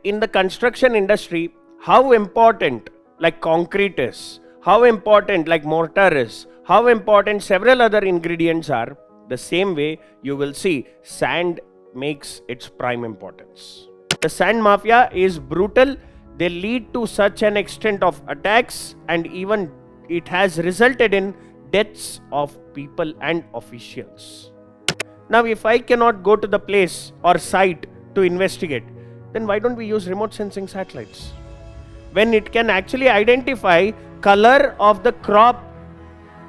in the construction industry, how important like concrete is, how important like mortar is, how important several other ingredients are, the same way you will see sand makes its prime importance. The sand mafia is brutal. They lead to such an extent of attacks, and even it has resulted in deaths of people and officials. Now, if I cannot go to the place or site to investigate, then why don't we use remote sensing satellites? When it can actually identify color of the crop,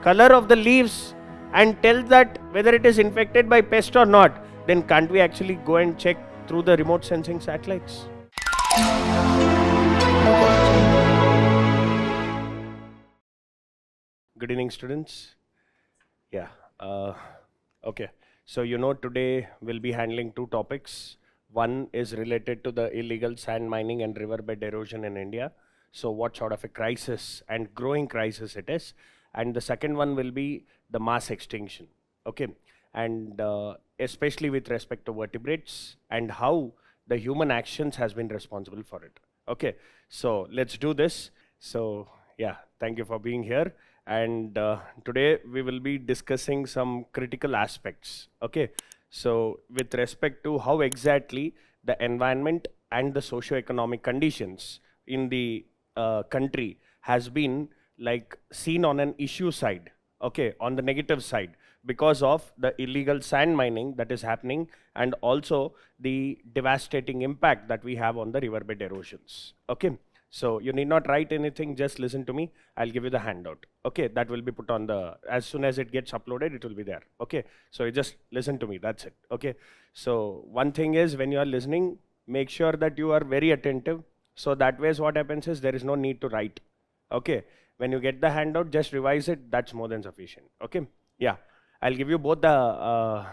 color of the leaves, and tell that whether it is infected by pest or not, then can't we actually go and check through the remote sensing satellites? Good evening, students. Yeah. Okay. So today we'll be handling two topics. One is related to the illegal sand mining and riverbed erosion in India. So what sort of a crisis and growing crisis it is. And the second one will be the mass extinction. Okay. And especially with respect to vertebrates and how the human actions has been responsible for it. Okay. So let's do this. So yeah, thank you for being here. And today we will be discussing some critical aspects. Okay, so with respect to how exactly the environment and the socio-economic conditions in the country has been like seen on an issue side, okay, on the negative side, because of the illegal sand mining that is happening, and also the devastating impact that we have on the riverbed erosions. Okay. So you need not write anything, just listen to me. I'll give you the handout. Okay, that will be put on the, as soon as it gets uploaded, it will be there. Okay, so you just listen to me, that's it. Okay, so one thing is when you are listening, make sure that you are very attentive. So that way what happens is there is no need to write. Okay, when you get the handout, just revise it, that's more than sufficient. Okay, yeah, I'll give you both the,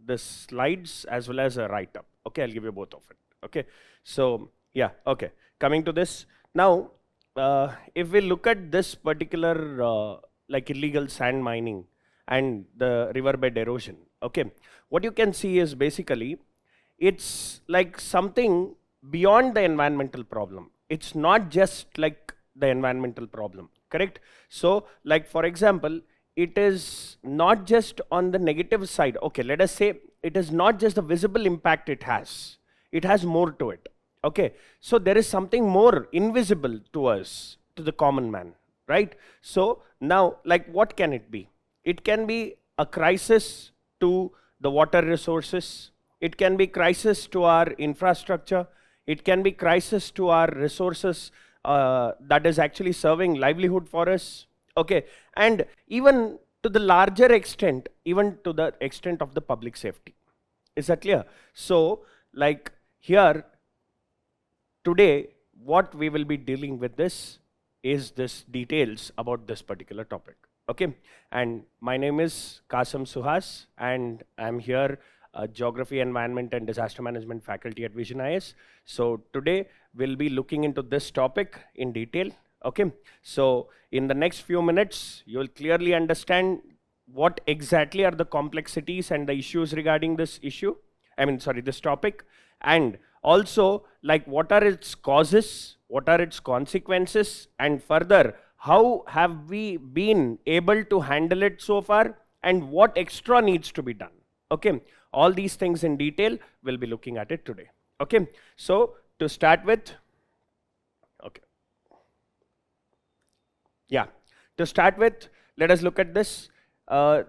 the slides as well as a write-up. Okay, I'll give you both of it. Okay, so yeah, okay. Coming to this, now, if we look at this particular like illegal sand mining and the riverbed erosion, okay, what you can see is basically, it's like something beyond the environmental problem. It's not just like the environmental problem, correct? So, like for example, it is not just on the negative side. Okay, let us say it is not just the visible impact it has more to it. Okay, so there is something more invisible to us, to the common man, right? So now, like what can it be? It can be a crisis to the water resources. It can be crisis to our infrastructure. It can be crisis to our resources that is actually serving livelihood for us. Okay, and even to the larger extent, even to the extent of the public safety. Is that clear? So like here, today, what we will be dealing with this is this details about this particular topic. Okay, and my name is Kasam Suhas, and I'm here, Geography, Environment and Disaster Management faculty at Vision IS. So today we'll be looking into this topic in detail. Okay, so in the next few minutes, you'll clearly understand what exactly are the complexities and the issues regarding this issue. This topic, and also like what are its causes, what are its consequences, and further, how have we been able to handle it so far, and what extra needs to be done. Okay, all these things in detail, we'll be looking at it today. Okay, so to start with, okay, yeah, to start with, let us look at this.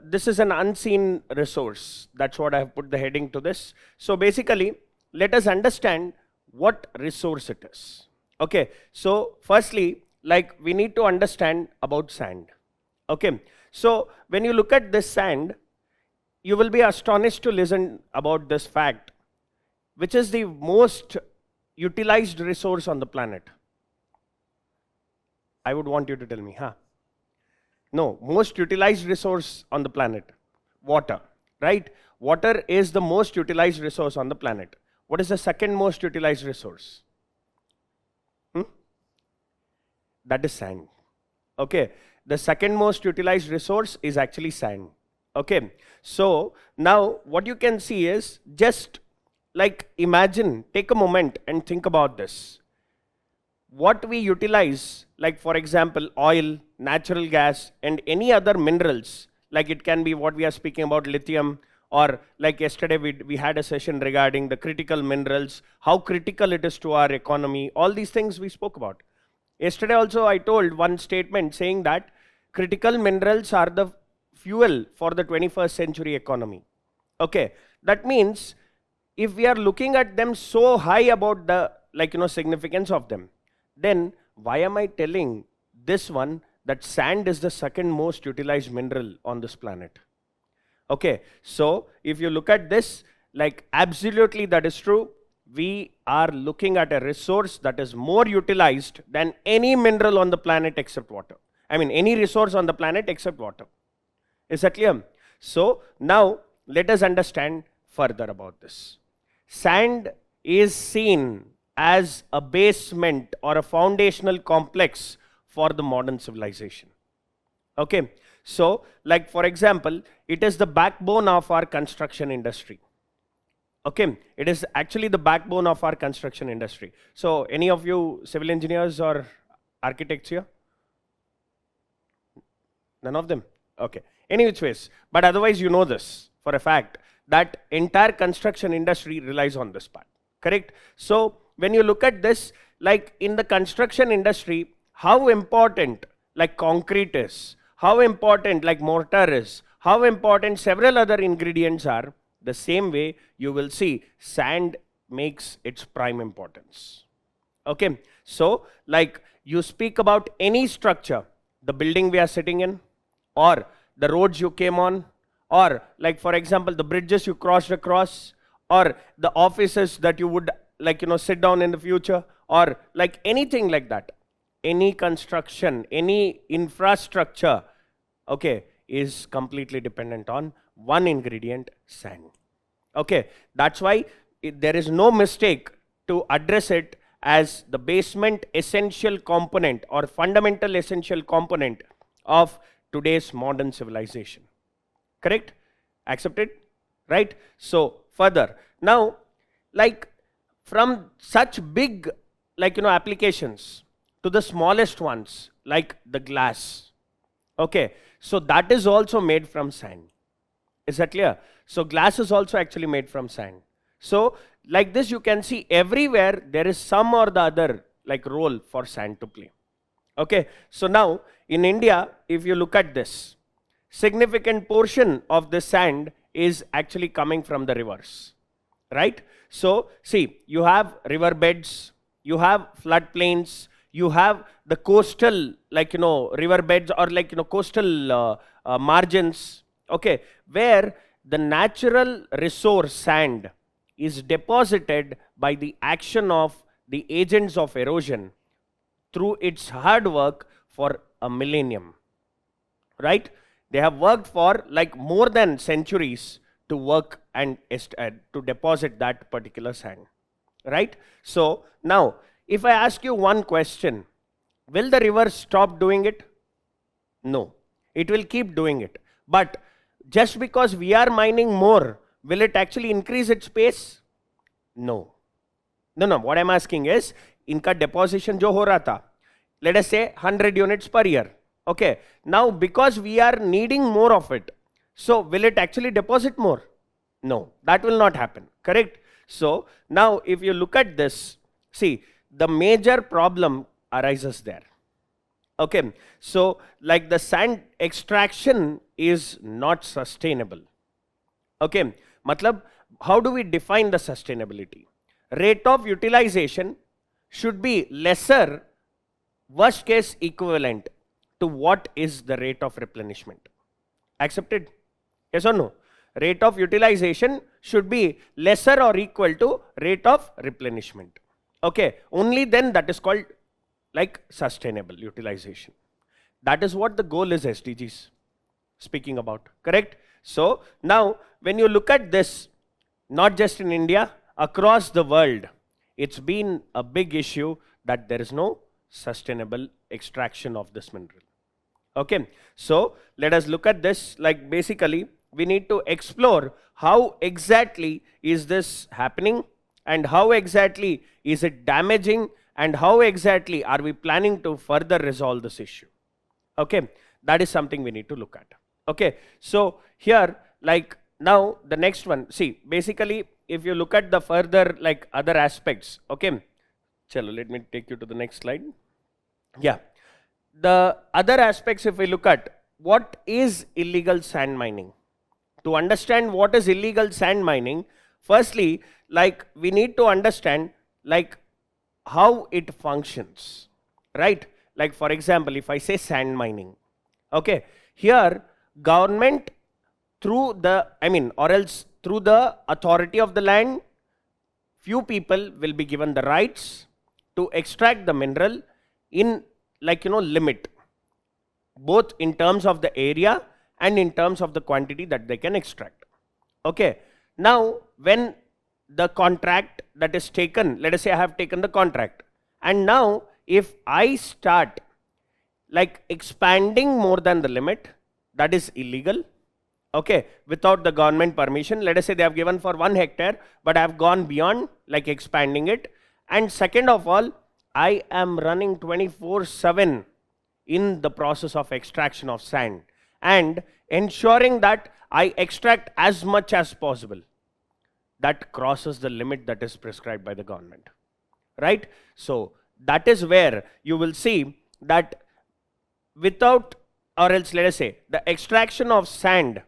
This is an unseen resource. That's what I have put the heading to this. So basically, let us understand what resource it is. Okay, so firstly, like we need to understand about sand. Okay, so when you look at this sand, you will be astonished to listen about this fact, which is the most utilized resource on the planet. I would want you to tell me, huh? No, most utilized resource on the planet, water, right? Water is the most utilized resource on the planet. What is the second most utilized resource? That is sand. Okay, the second most utilized resource is actually sand. Okay, so now what you can see is just like imagine, take a moment and think about this. What we utilize, like for example, oil, natural gas, and any other minerals, like it can be what we are speaking about, lithium, or like yesterday we had a session regarding the critical minerals, how critical it is to our economy, all these things we spoke about. Yesterday also I told one statement saying that critical minerals are the fuel for the 21st century economy. Okay, that means if we are looking at them so high about the significance of them, then why am I telling this one that sand is the second most utilized mineral on this planet? Okay, so if you look at this, like absolutely that is true. We are looking at a resource that is more utilized than any mineral on the planet except water. I mean, any resource on the planet except water. Is that clear? So now let us understand further about this. Sand is seen as a basement or a foundational complex for the modern civilization. Okay, so like for example, it is the backbone of our construction industry. Okay, it is actually the backbone of our construction industry. So any of you civil engineers or architects here? None of them? Okay, any which ways, but otherwise you know this for a fact that entire construction industry relies on this part, correct? So when you look at this, like in the construction industry, how important like concrete is, how important like mortar is, how important several other ingredients are, the same way you will see sand makes its prime importance. Okay, so like you speak about any structure, the building we are sitting in, or the roads you came on, or like for example the bridges you crossed across, or the offices that you would sit down in the future, or like anything like that, any construction, any infrastructure, okay, is completely dependent on one ingredient, sand. Okay, that's why there is no mistake to address it as the basement essential component or fundamental essential component of today's modern civilization. Correct? Accepted? Right? So further, now like from such big applications to the smallest ones like the glass. Okay, so that is also made from sand. Is that clear? So glass is also actually made from sand. So like this you can see everywhere there is some or the other like role for sand to play. Okay, so now in India, if you look at this, significant portion of the sand is actually coming from the rivers, right? So see, you have riverbeds, you have floodplains, you have the coastal riverbeds or coastal margins, okay, where the natural resource sand is deposited by the action of the agents of erosion through its hard work for a millennium, right? They have worked for like more than centuries to work and to deposit that particular sand, right? So now if I ask you one question, will the river stop doing it? No, it will keep doing it. But just because we are mining more, will it actually increase its pace? No. No, what I'm asking is, इनका deposition जो हो रहा था, let us say 100 units per year. Okay, now because we are needing more of it, so will it actually deposit more? No, that will not happen, correct? So now if you look at this, see, the major problem arises there. Okay, so like the sand extraction is not sustainable. Okay, matlab, how do we define the sustainability? Rate of utilization should be lesser, worst case equivalent to what is the rate of replenishment. Accepted? Yes or no? Rate of utilization should be lesser or equal to rate of replenishment. Okay, only then that is called like sustainable utilization. That is what the goal is SDGs speaking about, correct? So now when you look at this, not just in India, across the world, it's been a big issue that there is no sustainable extraction of this mineral. Okay, so let us look at this. Like basically we need to explore how exactly is this happening, and how exactly is it damaging, and how exactly are we planning to further resolve this issue. Okay, that is something we need to look at. Okay, so here, like, now the next one, see, basically if you look at the further like other aspects, okay, chalo, let me take you to the next slide. Yeah, the other aspects, if we look at what is illegal sand mining, to understand what is illegal sand mining, firstly, like, we need to understand like how it functions, right? Like, for example, if I say sand mining, okay, here government through the, or else through the authority of the land, few people will be given the rights to extract the mineral in, like, limit, both in terms of the area and in terms of the quantity that they can extract. Okay, now when the contract that is taken, let us say I have taken the contract, and now if I start like expanding more than the limit, that is illegal. Okay, without the government permission, let us say they have given for 1 hectare, but I have gone beyond, like expanding it. And second of all, I am running 24/7 in the process of extraction of sand and ensuring that I extract as much as possible. That crosses the limit that is prescribed by the government, right? So that is where you will see that without, or else let us say, the extraction of sand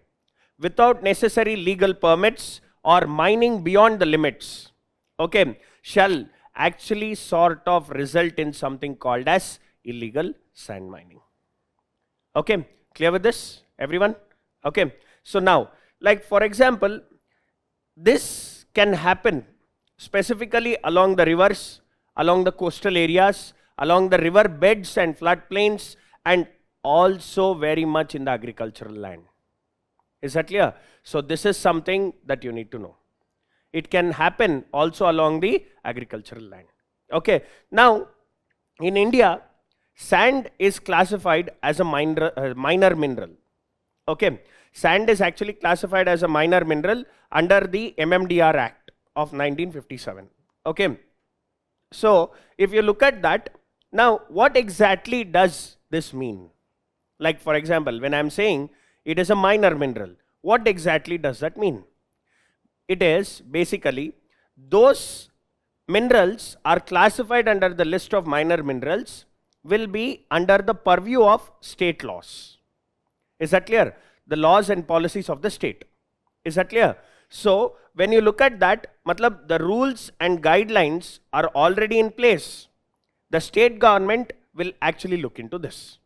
without necessary legal permits or mining beyond the limits, okay, shall actually sort of result in something called as illegal sand mining. Okay, clear with this, everyone? Okay, so now, like for example, this can happen specifically along the rivers, along the coastal areas, along the river beds and floodplains, and also very much in the agricultural land. Is that clear? So this is something that you need to know. It can happen also along the agricultural land. Okay, now in India, sand is classified as a minor mineral. Okay, sand is actually classified as a minor mineral under the MMDR Act of 1957. Okay, so if you look at that, now what exactly does this mean? Like for example, when I am saying it is a minor mineral, what exactly does that mean? It is basically those minerals are classified under the list of minor minerals will be under the purview of state laws. Is that clear? The laws and policies of the state. Is that clear? So when you look at that, matlab, the rules and guidelines are already in place. The state government will actually look into this.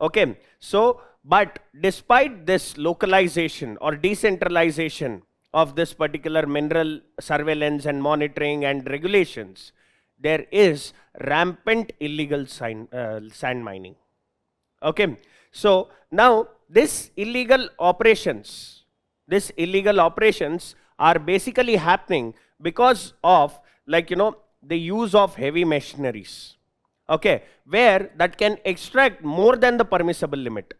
Okay, so but despite this localization or decentralization of this particular mineral surveillance and monitoring and regulations, there is rampant illegal sand mining. Okay, so now this illegal operations are basically happening because of, like, the use of heavy machineries. Okay, where that can extract more than the permissible limit.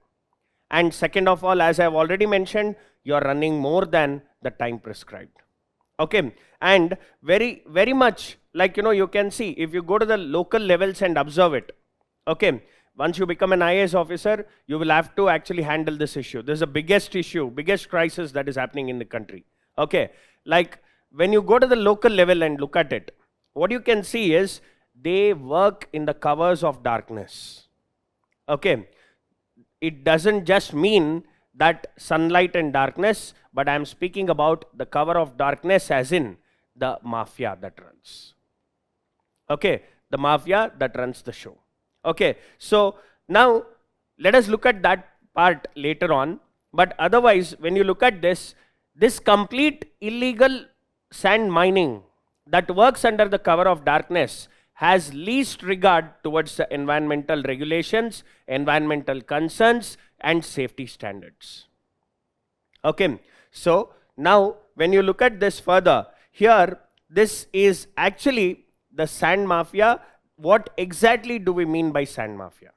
And second of all, as I have already mentioned, you are running more than the time prescribed. Okay, and very much, like, you can see if you go to the local levels and observe it. Okay, once you become an IAS officer, you will have to actually handle this issue. This is the biggest issue, biggest crisis that is happening in the country. Okay, like when you go to the local level and look at it, what you can see is they work in the covers of darkness. Okay, it doesn't just mean that sunlight and darkness, but I am speaking about the cover of darkness as in the mafia that runs. Okay, the mafia that runs the show. Okay, so now let us look at that part later on. But otherwise, when you look at this complete illegal sand mining that works under the cover of darkness has least regard towards the environmental regulations, environmental concerns, and safety standards. Okay, so now when you look at this further, here this is actually the sand mafia. What exactly do we mean by sand mafia?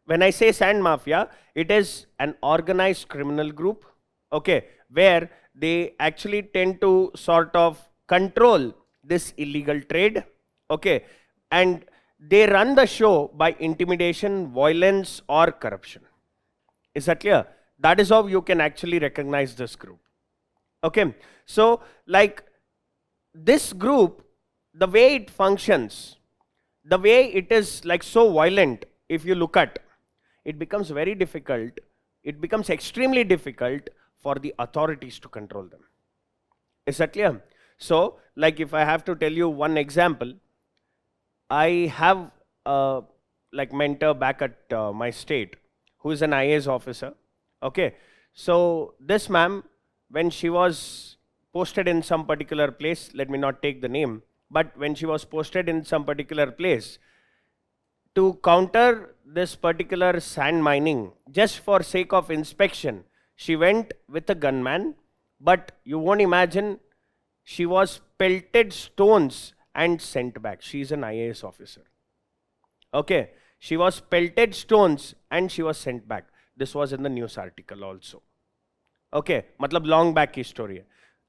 When I say sand mafia, it is an organized criminal group, okay, where they actually tend to sort of control this illegal trade, okay, and they run the show by intimidation, violence, or corruption. Is that clear? That is how you can actually recognize this group. Okay, so like this group, the way it functions, the way it is like so violent, if you look at, it becomes very difficult, it becomes extremely difficult for the authorities to control them. Is that clear? So, like if I have to tell you one example, I have a like mentor back at my state who is an IAS officer. Okay, so this ma'am, when she was posted in some particular place, let me not take the name, but when she was posted in some particular place, to counter this particular sand mining, just for sake of inspection, she went with a gunman, but you won't imagine, she was pelted stones and sent back. She is an IAS officer. Okay, she was pelted stones and she was sent back. This was in the news article also. Okay, matlab long back ki story hai.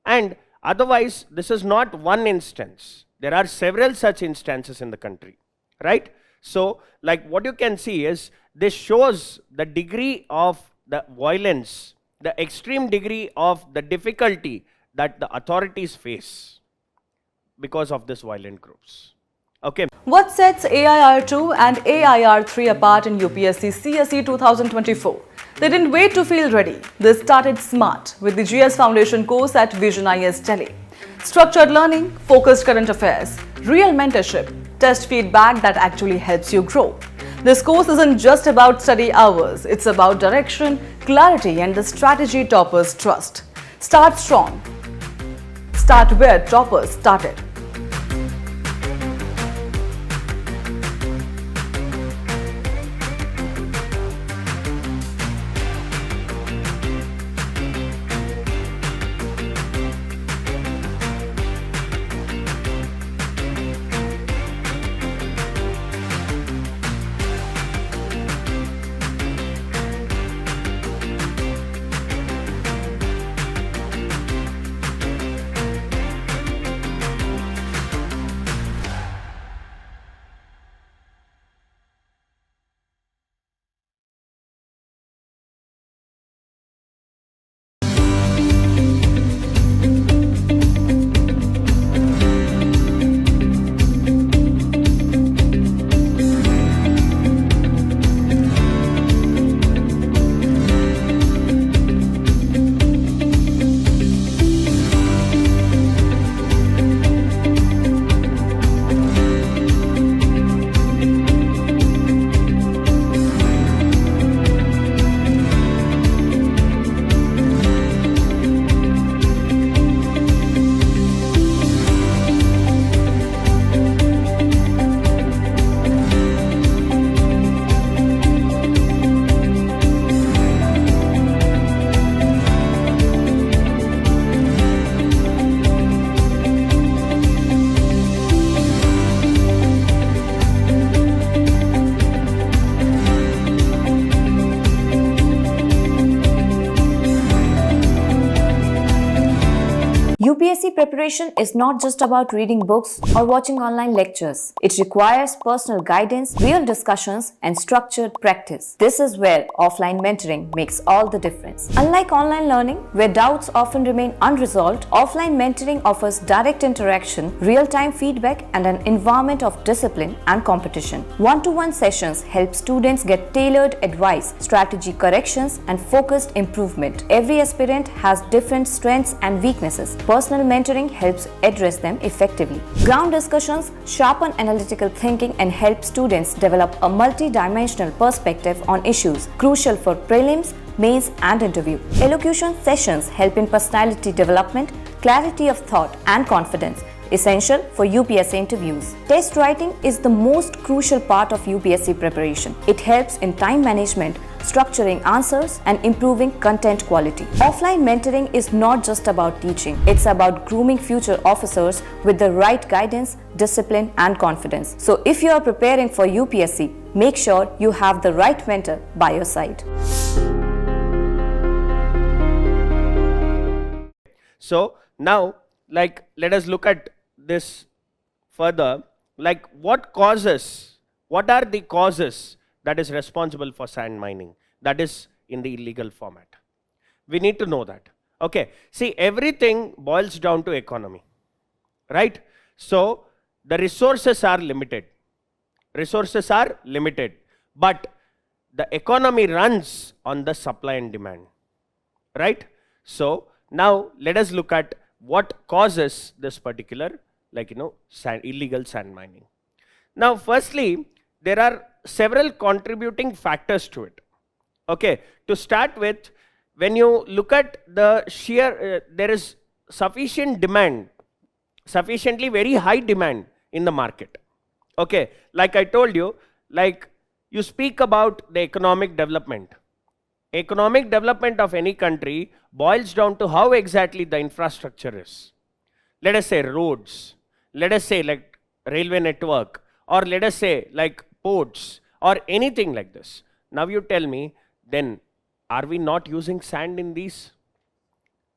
And otherwise, this is not one instance. There are several such instances in the country, right? So, like what you can see is, this shows the degree of the violence, the extreme degree of the difficulty that the authorities face because of these violent groups. Okay. What sets AIR2 and AIR3 apart in UPSC CSE 2024? They didn't wait to feel ready. They started smart with the GS Foundation course at Vision IS Delhi. Structured learning, focused current affairs, real mentorship, test feedback that actually helps you grow. This course isn't just about study hours, it's about direction, clarity, and the strategy toppers trust. Start strong. Start where toppers started. UPSC preparation is not just about reading books or watching online lectures. It requires personal guidance, real discussions, and structured practice. This is where offline mentoring makes all the difference. Unlike online learning, where doubts often remain unresolved, offline mentoring offers direct interaction, real-time feedback, and an environment of discipline and competition. One-to-one sessions help students get tailored advice, strategy corrections, and focused improvement. Every aspirant has different strengths and weaknesses. Personal mentoring helps address them effectively. Ground discussions sharpen analytical thinking and help students develop a multi-dimensional perspective on issues crucial for prelims, mains, and interview. Elocution sessions help in personality development, clarity of thought, and confidence, essential for UPSC interviews. Test writing is the most crucial part of UPSC preparation. It helps in time management, structuring answers, and improving content quality. Offline mentoring is not just about teaching, it's about grooming future officers with the right guidance, discipline, and confidence. So if you are preparing for UPSC, make sure you have the right mentor by your side. So now, like, let us look at this further. Like, what are the causes that is responsible for sand mining, that is in the illegal format? We need to know that. Okay, see, everything boils down to economy, right? So the resources are limited. Resources are limited, but the economy runs on the supply and demand, right? So now let us look at what causes this particular, like, illegal sand mining. Now, firstly, there are several contributing factors to it. Okay, to start with, when you look at the sheer, there is sufficient demand, sufficiently very high demand in the market. Okay, like I told you, like, you speak about the economic development. Economic development of any country boils down to how exactly the infrastructure is. Let us say roads, let us say like railway network, or let us say like ports, or anything like this. Now you tell me, then are we not using sand in these?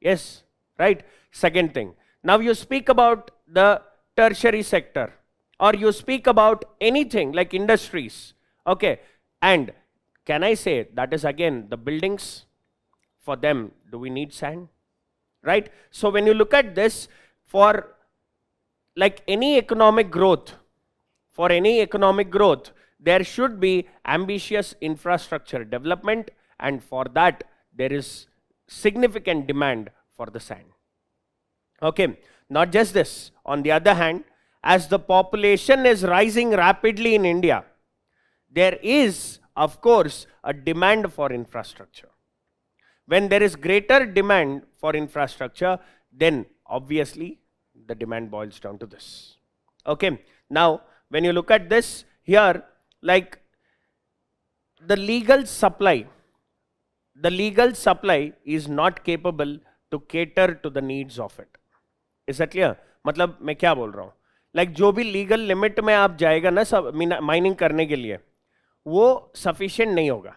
Yes, right? Second thing, now you speak about the tertiary sector, or you speak about anything like industries. Okay, and can I say that is again the buildings? For them, do we need sand? Right? So when you look at this, for like any economic growth, for any economic growth, there should be ambitious infrastructure development, and for that there is significant demand for the sand. Okay, not just this. On the other hand, as the population is rising rapidly in India, there is, of course, a demand for infrastructure. When there is greater demand for infrastructure, then obviously the demand boils down to this. Okay, now when you look at this here, like the legal supply is not capable to cater to the needs of it. Is that clear? मतलब मैं क्या बोल रहा हूँ, like जो भी legal limit में आप जाएगा ना सब माइनिंग करने के लिए, वो सफिशिएंट नहीं होगा,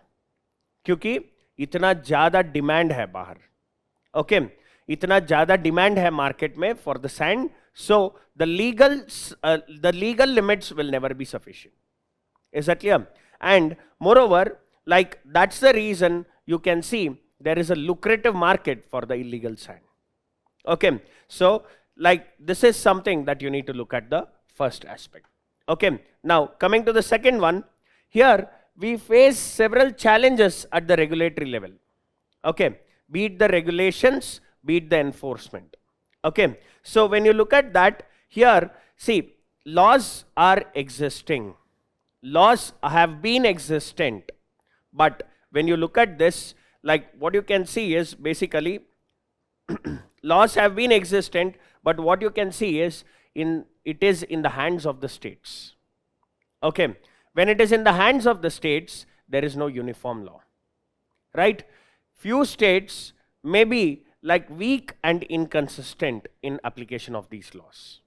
क्योंकि इतना ज़्यादा डिमांड है बाहर. ओके, इतना ज़्यादा डिमांड है मार्केट में for the sand, so the legal limits will never be sufficient. Is that clear? And moreover, like that's the reason you can see there is a lucrative market for the illegal sand. Okay, so like this is something that you need to look at the first aspect. Okay, now coming to the second one, here we face several challenges at the regulatory level. Okay, be it the regulations, be it the enforcement. Okay, so when you look at that, here, see, laws are existing. Laws have been existent, but when you look at this, like what you can see is basically laws have been existent, but what you can see is it is in the hands of the states. Okay, when it is in the hands of the states, there is no uniform law, right? Few states may be like weak and inconsistent in application of these laws.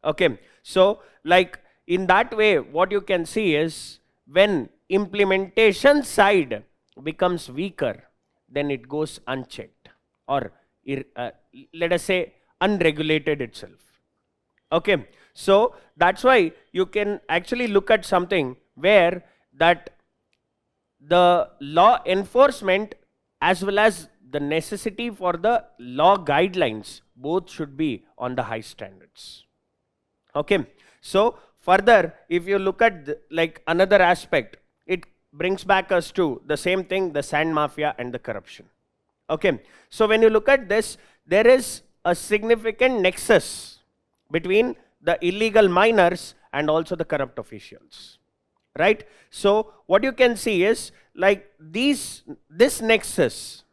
Okay, so like in that way, what you can see is when implementation side becomes weaker, then it goes unchecked, or let us say unregulated itself. Okay, so that's why you can actually look at something where that the law enforcement as well as the necessity for the law guidelines both should be on the high standards. Okay, so further, if you look at like another aspect, it brings back us to the same thing, the sand mafia and the corruption. Okay, so when you look at this, there is a significant nexus between the illegal miners and also the corrupt officials, right? So what you can see is like this nexus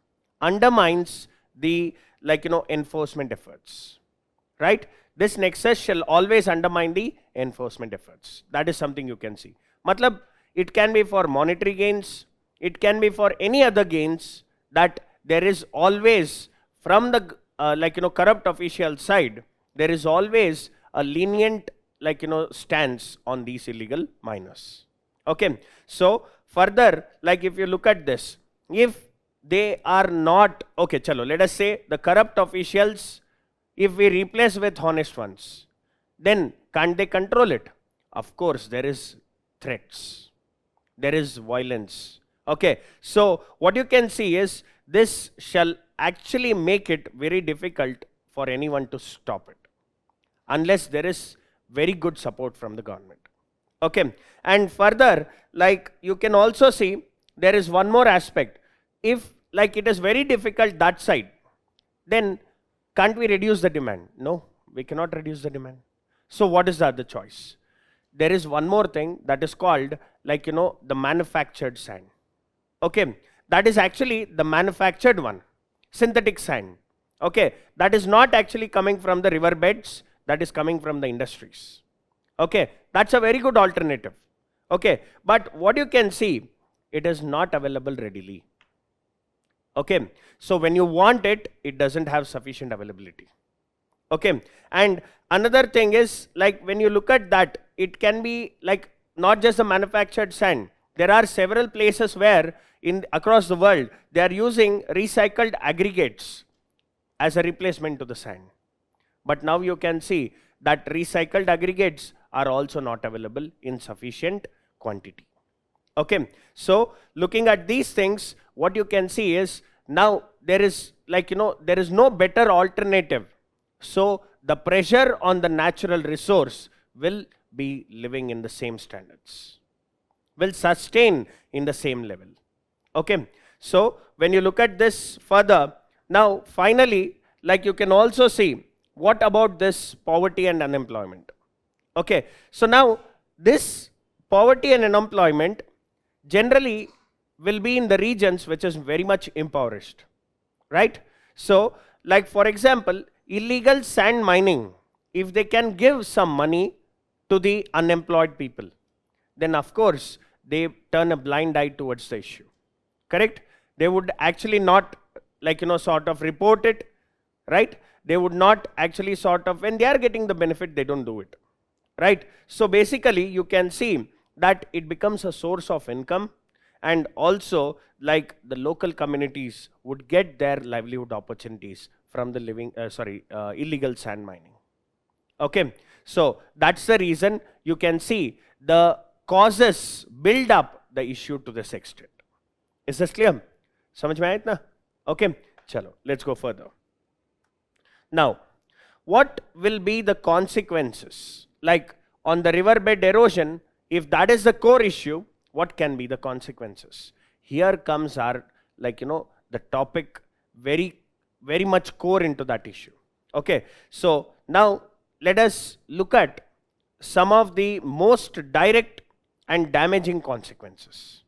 undermines the enforcement efforts, right? This nexus shall always undermine the enforcement efforts. That is something you can see. Matlab, it can be for monetary gains, it can be for any other gains, that there is always from the corrupt official side, there is always a lenient stance on these illegal miners. Okay, so further, like if you look at this, if they are not, okay, chalo, let us say the corrupt officials if we replace with honest ones, then can't they control it? Of course, there is threats, there is violence. Okay, so what you can see is this shall actually make it very difficult for anyone to stop it unless there is very good support from the government. Okay, and further, like you can also see there is one more aspect. If like it is very difficult that side, then can't we reduce the demand? No, we cannot reduce the demand. So what is the other choice? There is one more thing that is called like the manufactured sand. Okay, that is actually the manufactured one, synthetic sand. Okay, that is not actually coming from the riverbeds, that is coming from the industries. Okay, that's a very good alternative. Okay, but what you can see, it is not available readily. Okay, so when you want it, it doesn't have sufficient availability. Okay, and another thing is like when you look at that, it can be like not just the manufactured sand. There are several places where across the world they are using recycled aggregates as a replacement to the sand. But now you can see that recycled aggregates are also not available in sufficient quantity. Okay, so looking at these things, what you can see is now there is like there is no better alternative. So the pressure on the natural resource will be living in the same standards, will sustain in the same level. Okay, so when you look at this further, now finally, like you can also see, what about this poverty and unemployment? Okay, so now this poverty and unemployment generally will be in the regions which is very much impoverished, right? So like for example, illegal sand mining, if they can give some money to the unemployed people, then of course they turn a blind eye towards the issue. Correct? They would actually not like sort of report it, right? They would not actually sort of, when they are getting the benefit, they don't do it, right? So basically you can see that it becomes a source of income, and also like the local communities would get their livelihood opportunities from the illegal sand mining. Okay, so that's the reason you can see the causes build up the issue to this extent. Is this clear? समझ में आया इतना? Okay, chalo, let's go further. Now, what will be the consequences? Like on the riverbed erosion, if that is the core issue, what can be the consequences? Here comes our the topic very much core into that issue. Okay, so now let us look at some of the most direct and damaging consequences.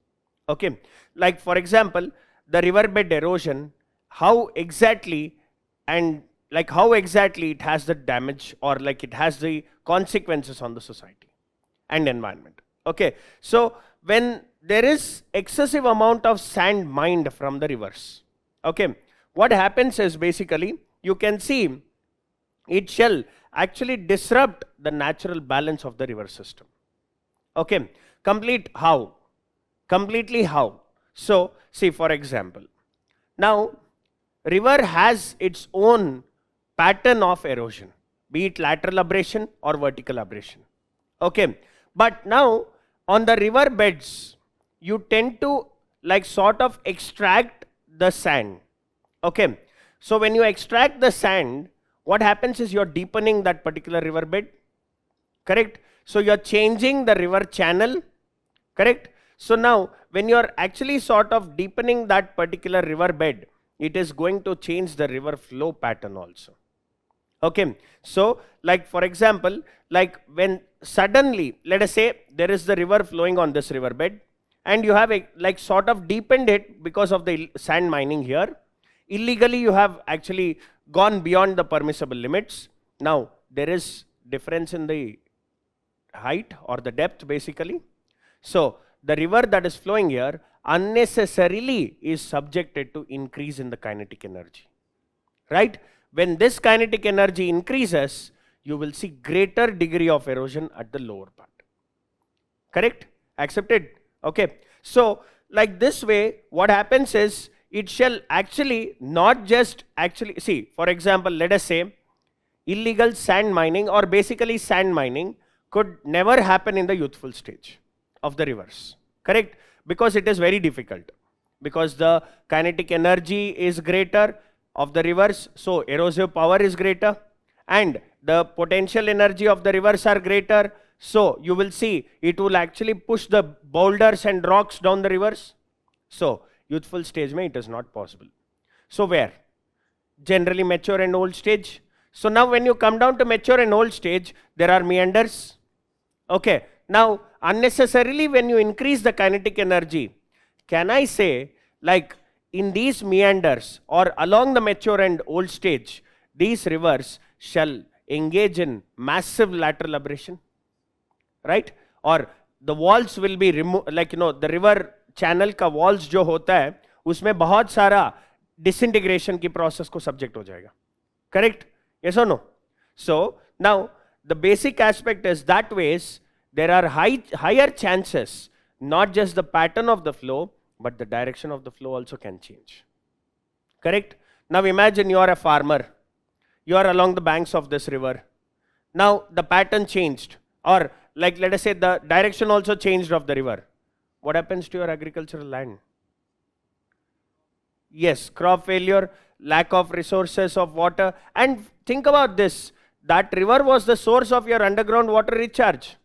Okay, like for example, the riverbed erosion, how exactly it has the damage, or like it has the consequences on the society and environment. Okay, so when there is excessive amount of sand mined from the rivers, okay, what happens is basically you can see it shall actually disrupt the natural balance of the river system. Okay, completely how? So see, for example, now river has its own pattern of erosion, be it lateral abrasion or vertical abrasion. Okay, but now on the river beds, you tend to like sort of extract the sand. Okay, so when you extract the sand, what happens is you're deepening that particular river bed. Correct? So you're changing the river channel. Correct? So now when you're actually sort of deepening that particular river bed, it is going to change the river flow pattern also. Okay, so like for example, like when suddenly, let us say there is the river flowing on this river bed, and you have like sort of deepened it because of the sand mining here. Illegally you have actually gone beyond the permissible limits. Now there is difference in the height or the depth basically. So the river that is flowing here unnecessarily is subjected to increase in the kinetic energy, right? When this kinetic energy increases, you will see greater degree of erosion at the lower part. Correct? Accepted? Okay. So like this way, what happens is it shall actually not just actually see, for example, let us say illegal sand mining, or basically sand mining, could never happen in the youthful stage of the rivers, correct? Because it is very difficult, because the kinetic energy is greater of the rivers, so erosive power is greater, and the potential energy of the rivers are greater, so you will see it will actually push the boulders and rocks down the rivers. So youthful stage mein it is not possible. So where? Generally mature and old stage. So now when you come down to mature and old stage, there are meanders. Okay, now unnecessarily when you increase the kinetic energy, can I say like in these meanders or along the mature and old stage, these rivers shall engage in massive lateral abrasion, right? Or the walls will be removed, like the river channel का walls जो होता है उसमें बहुत सारा disintegration की process को subject हो जाएगा, correct? Yes or no? So now the basic aspect is that ways there are higher chances, not just the pattern of the flow, but the direction of the flow also can change, correct? Now imagine you are a farmer, you are along the banks of this river. Now the pattern changed, or like let us say the direction also changed of the river. What happens to your agricultural land? Yes, crop failure, lack of resources of water. And think about this, that river was the source of your underground water recharge.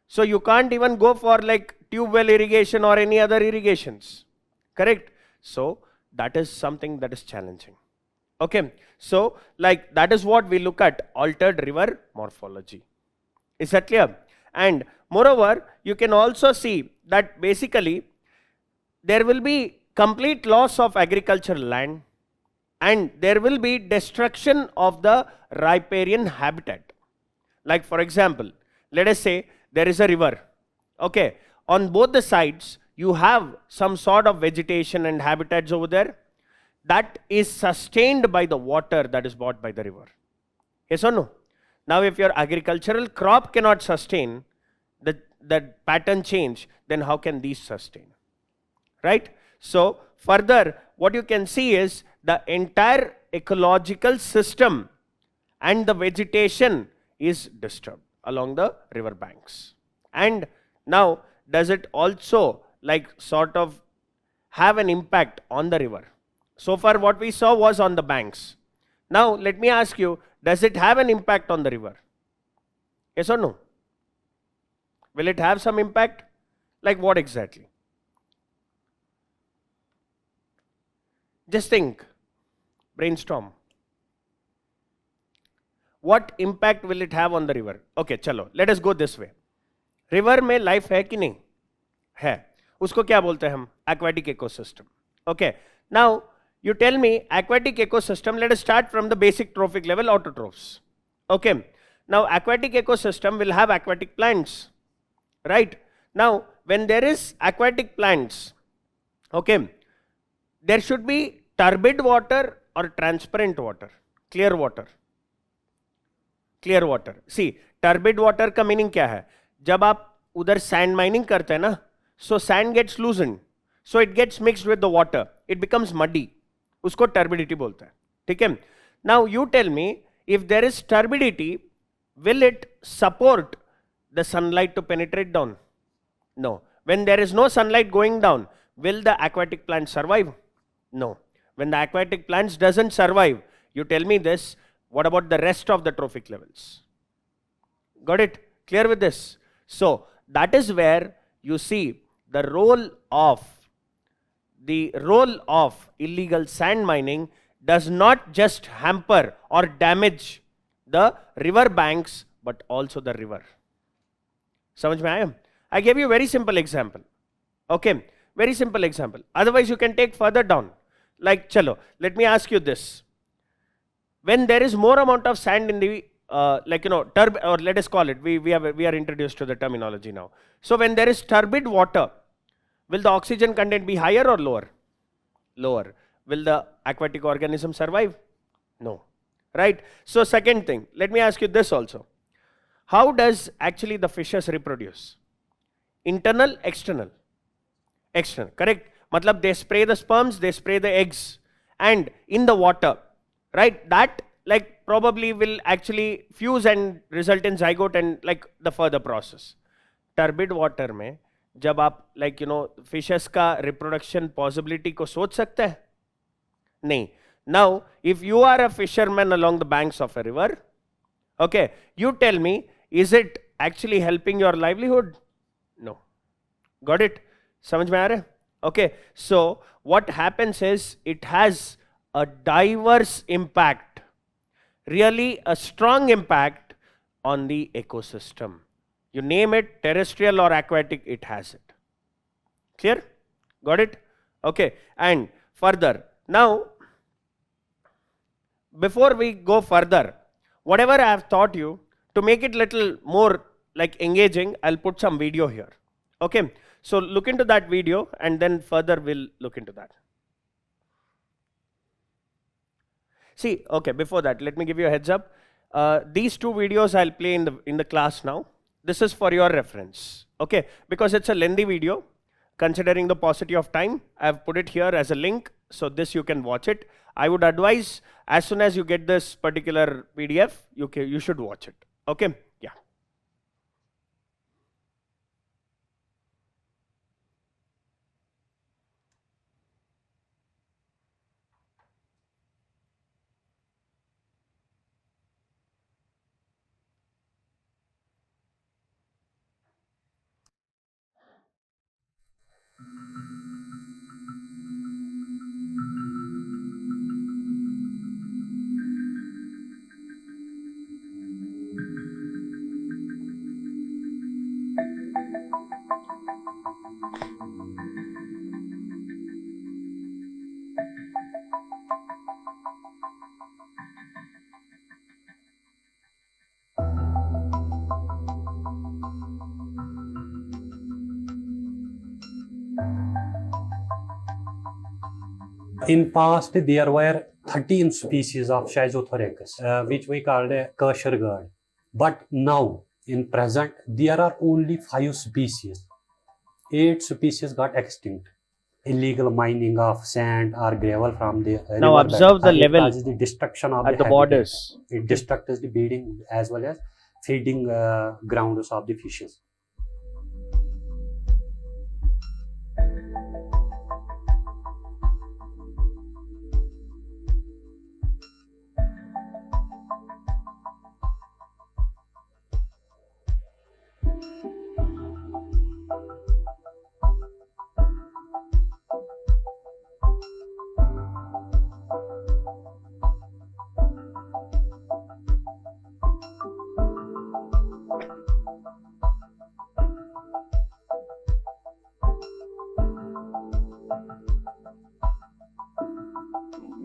So you can't even go for like tube well irrigation or any other irrigations, correct? So that is something that is challenging. Okay, so like that is what we look at, altered river morphology. Is that clear? And moreover, you can also see that basically there will be complete loss of agricultural land and there will be destruction of the riparian habitat. Like for example, let us say there is a river, okay, on both the sides you have some sort of vegetation and habitats over there that is sustained by the water that is brought by the river. Yes or no? Now if your agricultural crop cannot sustain the pattern change, then how can these sustain, right? So further what you can see is the entire ecological system and the vegetation is disturbed along the river banks. And now does it also like sort of have an impact on the river? So far what we saw was on the banks. Now let me ask you, does it have an impact on the river? Yes or no? Will it have some impact? Like what exactly? Just think, brainstorm. What impact will it have on the river? Okay, chalo, let us go this way. River में life है कि नहीं? है. उसको क्या बोलते हैं हम? Aquatic ecosystem. Okay, now you tell me aquatic ecosystem, let us start from the basic trophic level, autotrophs. Okay, now aquatic ecosystem will have aquatic plants, right? Now when there is aquatic plants, okay, there should be turbid water or transparent water, clear water. Clear water. See, turbid water का meaning क्या है? जब आप उधर sand mining करते हैं ना, so sand gets loosened, so it gets mixed with the water, it becomes muddy. उसको turbidity बोलते हैं, ठीक है? Now you tell me, if there is turbidity, will it support the sunlight to penetrate down? No. When there is no sunlight going down, will the aquatic plant survive? No. When the aquatic plants doesn't survive, you tell me this, what about the rest of the trophic levels? Got it? Clear with this? So that is where you see the role of illegal sand mining does not just hamper or damage the river banks but also the river. समझ में आया? I gave you a very simple example. Okay, very simple example. Otherwise you can take further down. Like chalo, let me ask you this. When there is more amount of sand in the or let us call it, we are introduced to the terminology now. So when there is turbid water, will the oxygen content be higher or lower? Lower. Will the aquatic organism survive? No. Right? So second thing, let me ask you this also. How does actually the fishes reproduce? Internal, external? External, correct? Matlab they spray the sperms, they spray the eggs and in the water, right? That like probably will actually fuse and result in zygote and like the further process. Turbid water में जब आप like you know fishes का reproduction possibility को सोच सकते हैं? नहीं. Now if you are a fisherman along the banks of a river, okay, you tell me, is it actually helping your livelihood? No. Got it? समझ में आ रहा है? Okay, so what happens is it has a diverse impact, really a strong impact on the ecosystem. You name it, terrestrial or aquatic, it has it. Clear? Got it? Okay, and further, now before we go further, whatever I have taught you, to make it little more like engaging, I'll put some video here. Okay, so look into that video and then further we'll look into that. See, okay, before that, let me give you a heads up. These two videos I'll play in the class now. This is for your reference, okay? Because it's a lengthy video, considering the paucity of time, I've put it here as a link, so you can watch it. I would advise, as soon as you get this particular PDF, you should watch it, okay? Yeah. In past, there were 13 species of Schizophorecus, which we called a kosher gourd. But now, in present, there are only 5 species. 8 species got extinct. Illegal mining of sand or gravel from the Now riverbed, observe the it level causes the destruction of at the habitat. borders. It destructs the breeding as well as feeding grounds of the fishes.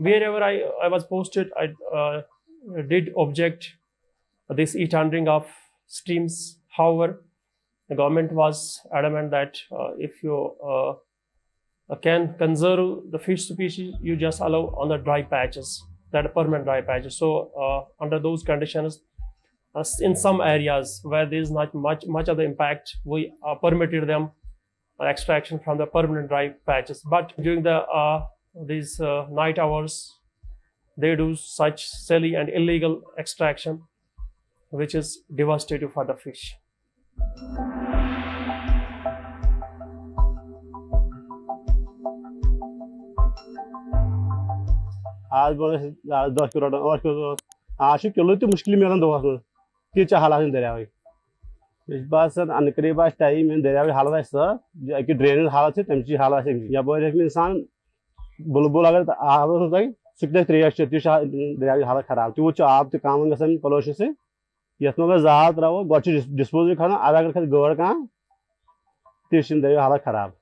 Wherever I was posted, I did object this e-tendering of streams. However, the government was adamant that if you can conserve the fish species, you just allow on the dry patches, that are permanent dry patches. So under those conditions, in some areas where there is not much of the impact, we permitted them extraction from the permanent dry patches. But during the these night hours, they do such silly and illegal extraction, which is devastating for the fish. आज 10 crore 8 crore 8 kilo तो मुश्किल में दोस्त की चाह हालात में दरिया इस बात सर अनकरीब टाइम में दरिया हालत सर कि ड्रेनेज हालत से तमची हालत से या बोल इंसान बुलबुल अगर आवे सिकदे त्रेश दरिया हालत खराब तो आब तो काम गसन पलोश से यथ में जात रहो गोच डिस्पोजल खाना आधा अगर गड़ का तीन दरिया हालत खराब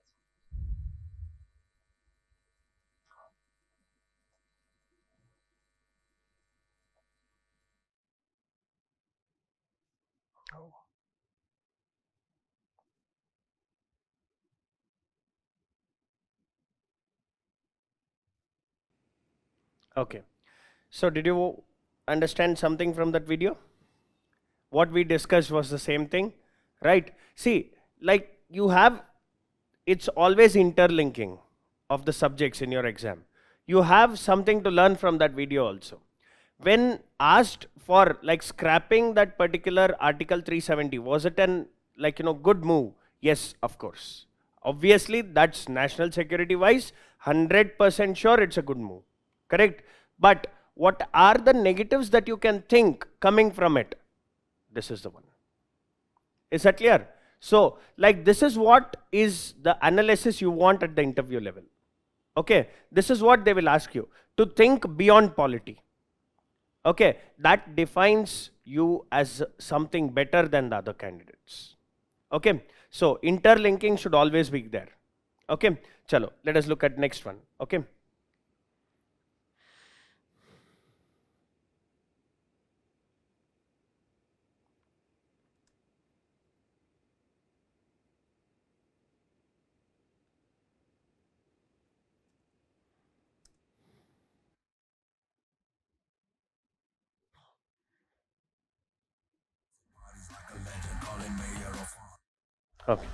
Okay, so did you understand something from that video? What we discussed was the same thing, right? See, like you have, it's always interlinking of the subjects in your exam. You have something to learn from that video also. when asked for like scrapping that particular Article 370, was it an good move? Yes, of course. Obviously, that's national security wise, 100% sure it's a good move. Correct? But what are the negatives that you can think coming from it? This is the one. Is that clear? So, like this is what is the analysis you want at the interview level. Okay, this is what they will ask you, to think beyond polity. Okay, that defines you as something better than the other candidates. Okay, so interlinking should always be there. Okay, chalo, let us look at next one. Okay. Okay.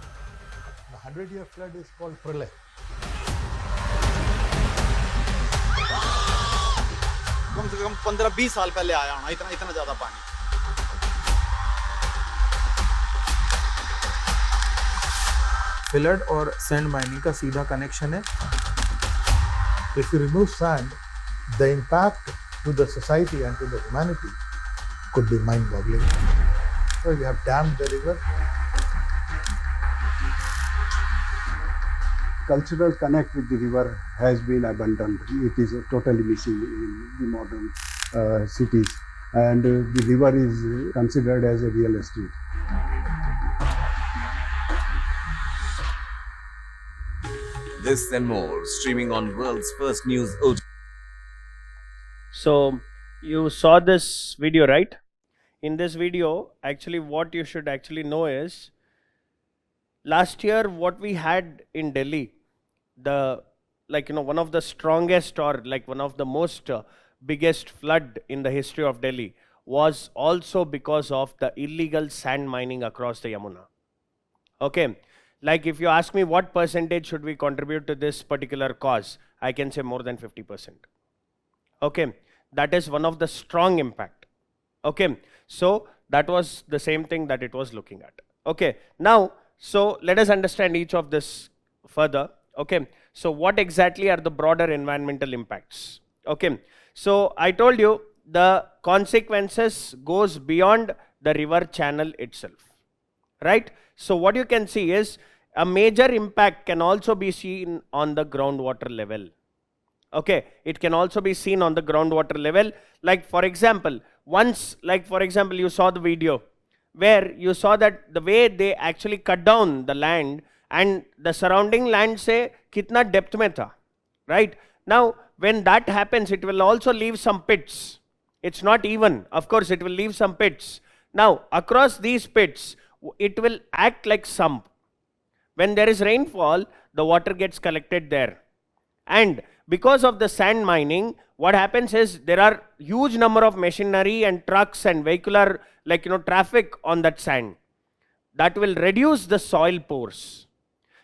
The 100-year flood is called Prelay. कम से कम 15-20 साल पहले आया होना, इतना ज्यादा पानी। Filled और sand mining का सीधा कनेक्शन है। If you remove sand, the impact to the society and to the humanity could be mind-boggling. So you have dammed the river. Cultural connect with the river has been abandoned. It is totally missing in the modern cities, and the river is considered as a real estate. This and more streaming on world's first news OTT. So you saw this video, right? In this video, actually what you should actually know is, last year what we had in Delhi, the one of the strongest or one of the most biggest flood in the history of Delhi, was also because of the illegal sand mining across the Yamuna. Okay, like if you ask me what percentage should we contribute to this particular cause, I can say more than 50%. Okay, that is one of the strong impact. Okay, so that was the same thing that it was looking at. Okay, now so let us understand each of this further. Okay, so what exactly are the broader environmental impacts? Okay, so I told you the consequences goes beyond the river channel itself, right? So what you can see is a major impact can also be seen on the groundwater level. Okay, it can also be seen on the groundwater level. Like for example, once, like for example, you saw the video where you saw that the way they actually cut down the land and the surrounding land say kitna depth mein tha, right? Now when that happens, it will also leave some pits. It's not even, of course it will leave some pits. Now across these pits, it will act like sump. When there is rainfall, the water gets collected there. And because of the sand mining, what happens is there are huge number of machinery and trucks and vehicular traffic on that sand. That will reduce the soil pores.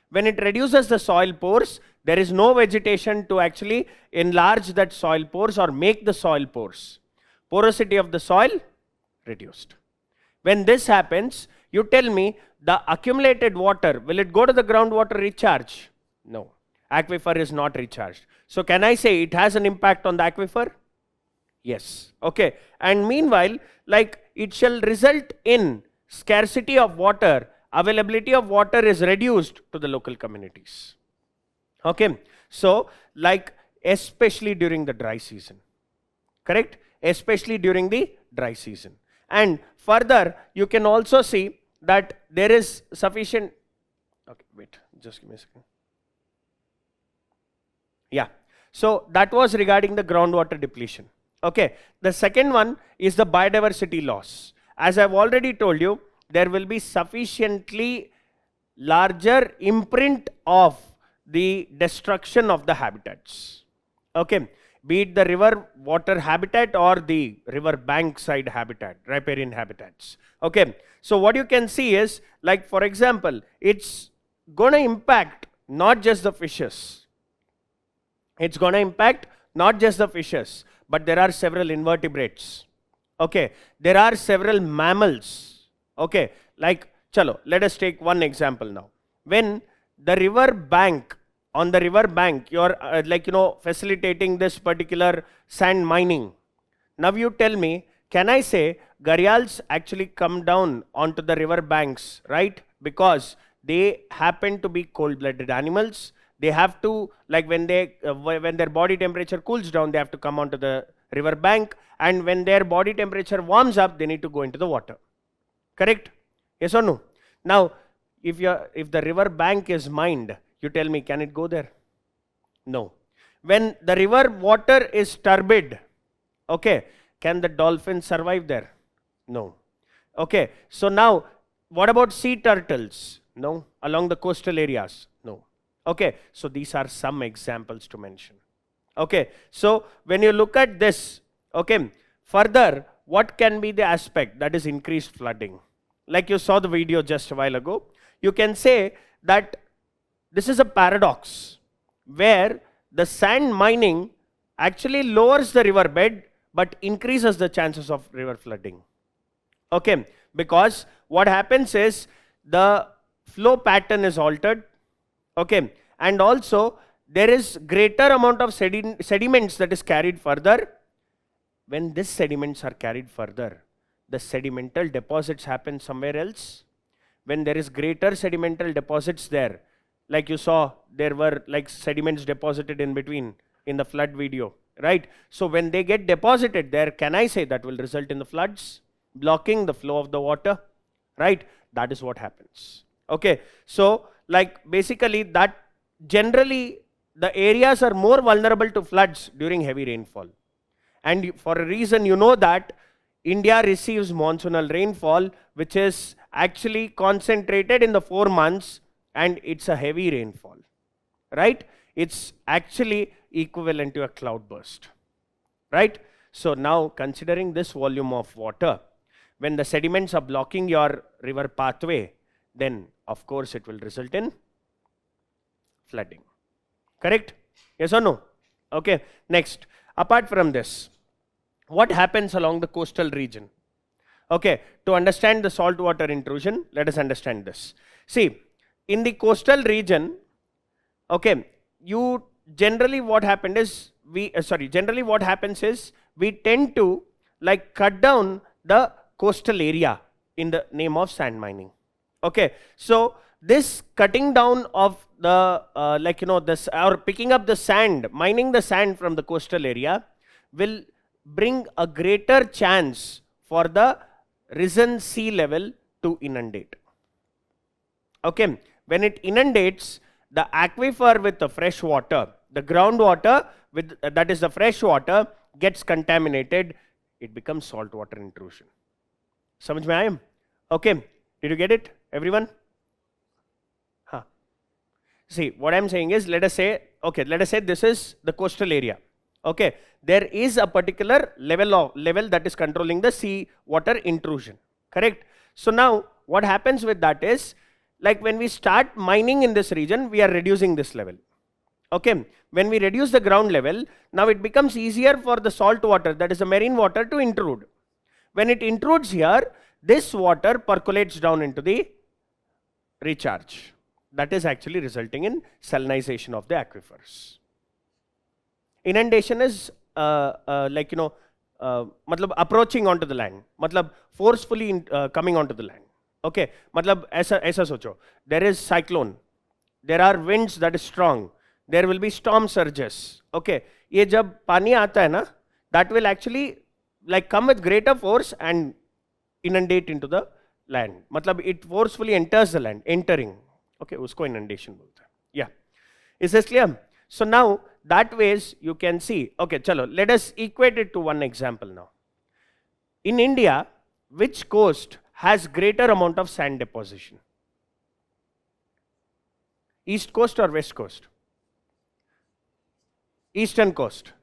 When it reduces the soil pores, there is no vegetation to actually enlarge that soil pores or make the soil pores. Porosity of the soil reduced. When this happens, you tell me the accumulated water, will it go to the groundwater recharge? No. Aquifer is not recharged. So can I say it has an impact on the aquifer? Yes. Okay. And meanwhile, it shall result in scarcity of water, availability of water is reduced to the local communities. Okay. So especially during the dry season. Correct? Especially during the dry season. And further, you can also see that there is sufficient, okay, wait, just give me a second. Yeah, so that was regarding the groundwater depletion. Okay, the second one is the biodiversity loss. As I've already told you, there will be sufficiently larger imprint of the destruction of the habitats. Okay, be it the river water habitat or the river bank side habitat, riparian habitats. Okay, so what you can see is, for example, it's going to impact not just the fishes. It's going to impact not just the fishes, but there are several invertebrates. Okay, there are several mammals. Okay, like, chalo, let us take one example now. When the river bank, on the river bank, you're facilitating this particular sand mining. Now you tell me, can I say gharials actually come down onto the river banks, right? Because they happen to be cold-blooded animals. They have to, like when their body temperature cools down, they have to come onto the river bank, and when their body temperature warms up, they need to go into the water. Correct? Yes or no? Now, if the river bank is mined, you tell me, can it go there? No. When the river water is turbid, okay, can the dolphin survive there? No. Okay, so now, what about sea turtles? No. Along the coastal areas? No. Okay, so these are some examples to mention. Okay, so when you look at this, okay, further, what can be the aspect that is increased flooding? Like you saw the video just a while ago, you can say that this is a paradox where the sand mining actually lowers the river bed but increases the chances of river flooding. Okay, because what happens is the flow pattern is altered, okay, and also there is greater amount of sediments that is carried further. When these sediments are carried further, the sedimental deposits happen somewhere else. When there is greater sedimental deposits there, like you saw, there were like sediments deposited in between in the flood video, right? So when they get deposited there, can I say that will result in the floods, blocking the flow of the water, right? That is what happens. Okay, so like basically that generally the areas are more vulnerable to floods during heavy rainfall. And for a reason, you know that India receives monsoonal rainfall, which is actually concentrated in the 4 months, and it's a heavy rainfall, right? It's actually equivalent to a cloudburst, right? So now considering this volume of water, when the sediments are blocking your river pathway, then of course it will result in flooding. Correct? Yes or no? Okay, next, apart from this, what happens along the coastal region? Okay, to understand the saltwater intrusion, let us understand this. See, in the coastal region, okay, you generally what happened is we tend to like cut down the coastal area in the name of sand mining. Okay, so this cutting down of the this or picking up the sand, mining the sand from the coastal area will bring a greater chance for the risen sea level to inundate. Okay, when it inundates, the aquifer with the fresh water, the groundwater with that is the fresh water gets contaminated, it becomes saltwater intrusion. Samajh mein aaya? Okay, did you get it, everyone? See, what I'm saying is, let us say this is the coastal area. Okay, there is a particular level that is controlling the sea water intrusion. Correct? So now, what happens with that is, like when we start mining in this region, we are reducing this level. Okay, when we reduce the ground level, now it becomes easier for the salt water, that is the marine water, to intrude. When it intrudes here, this water percolates down into the recharge. That is actually resulting in salinization of the aquifers. Inundation is approaching onto the land, forcefully coming onto the land. Okay, aisa socho, there is cyclone, there are winds that is strong, there will be storm surges. Okay, ye jab pani aata hai na, that will actually like come with greater force and inundate into the land. It forcefully enters the land, entering. Okay, usko inundation bolte hain. Yeah, is this clear? So now that ways you can see. Okay, chalo, let us equate it to one example now. In India, which coast has greater amount of sand deposition? East coast or west coast? Eastern coast.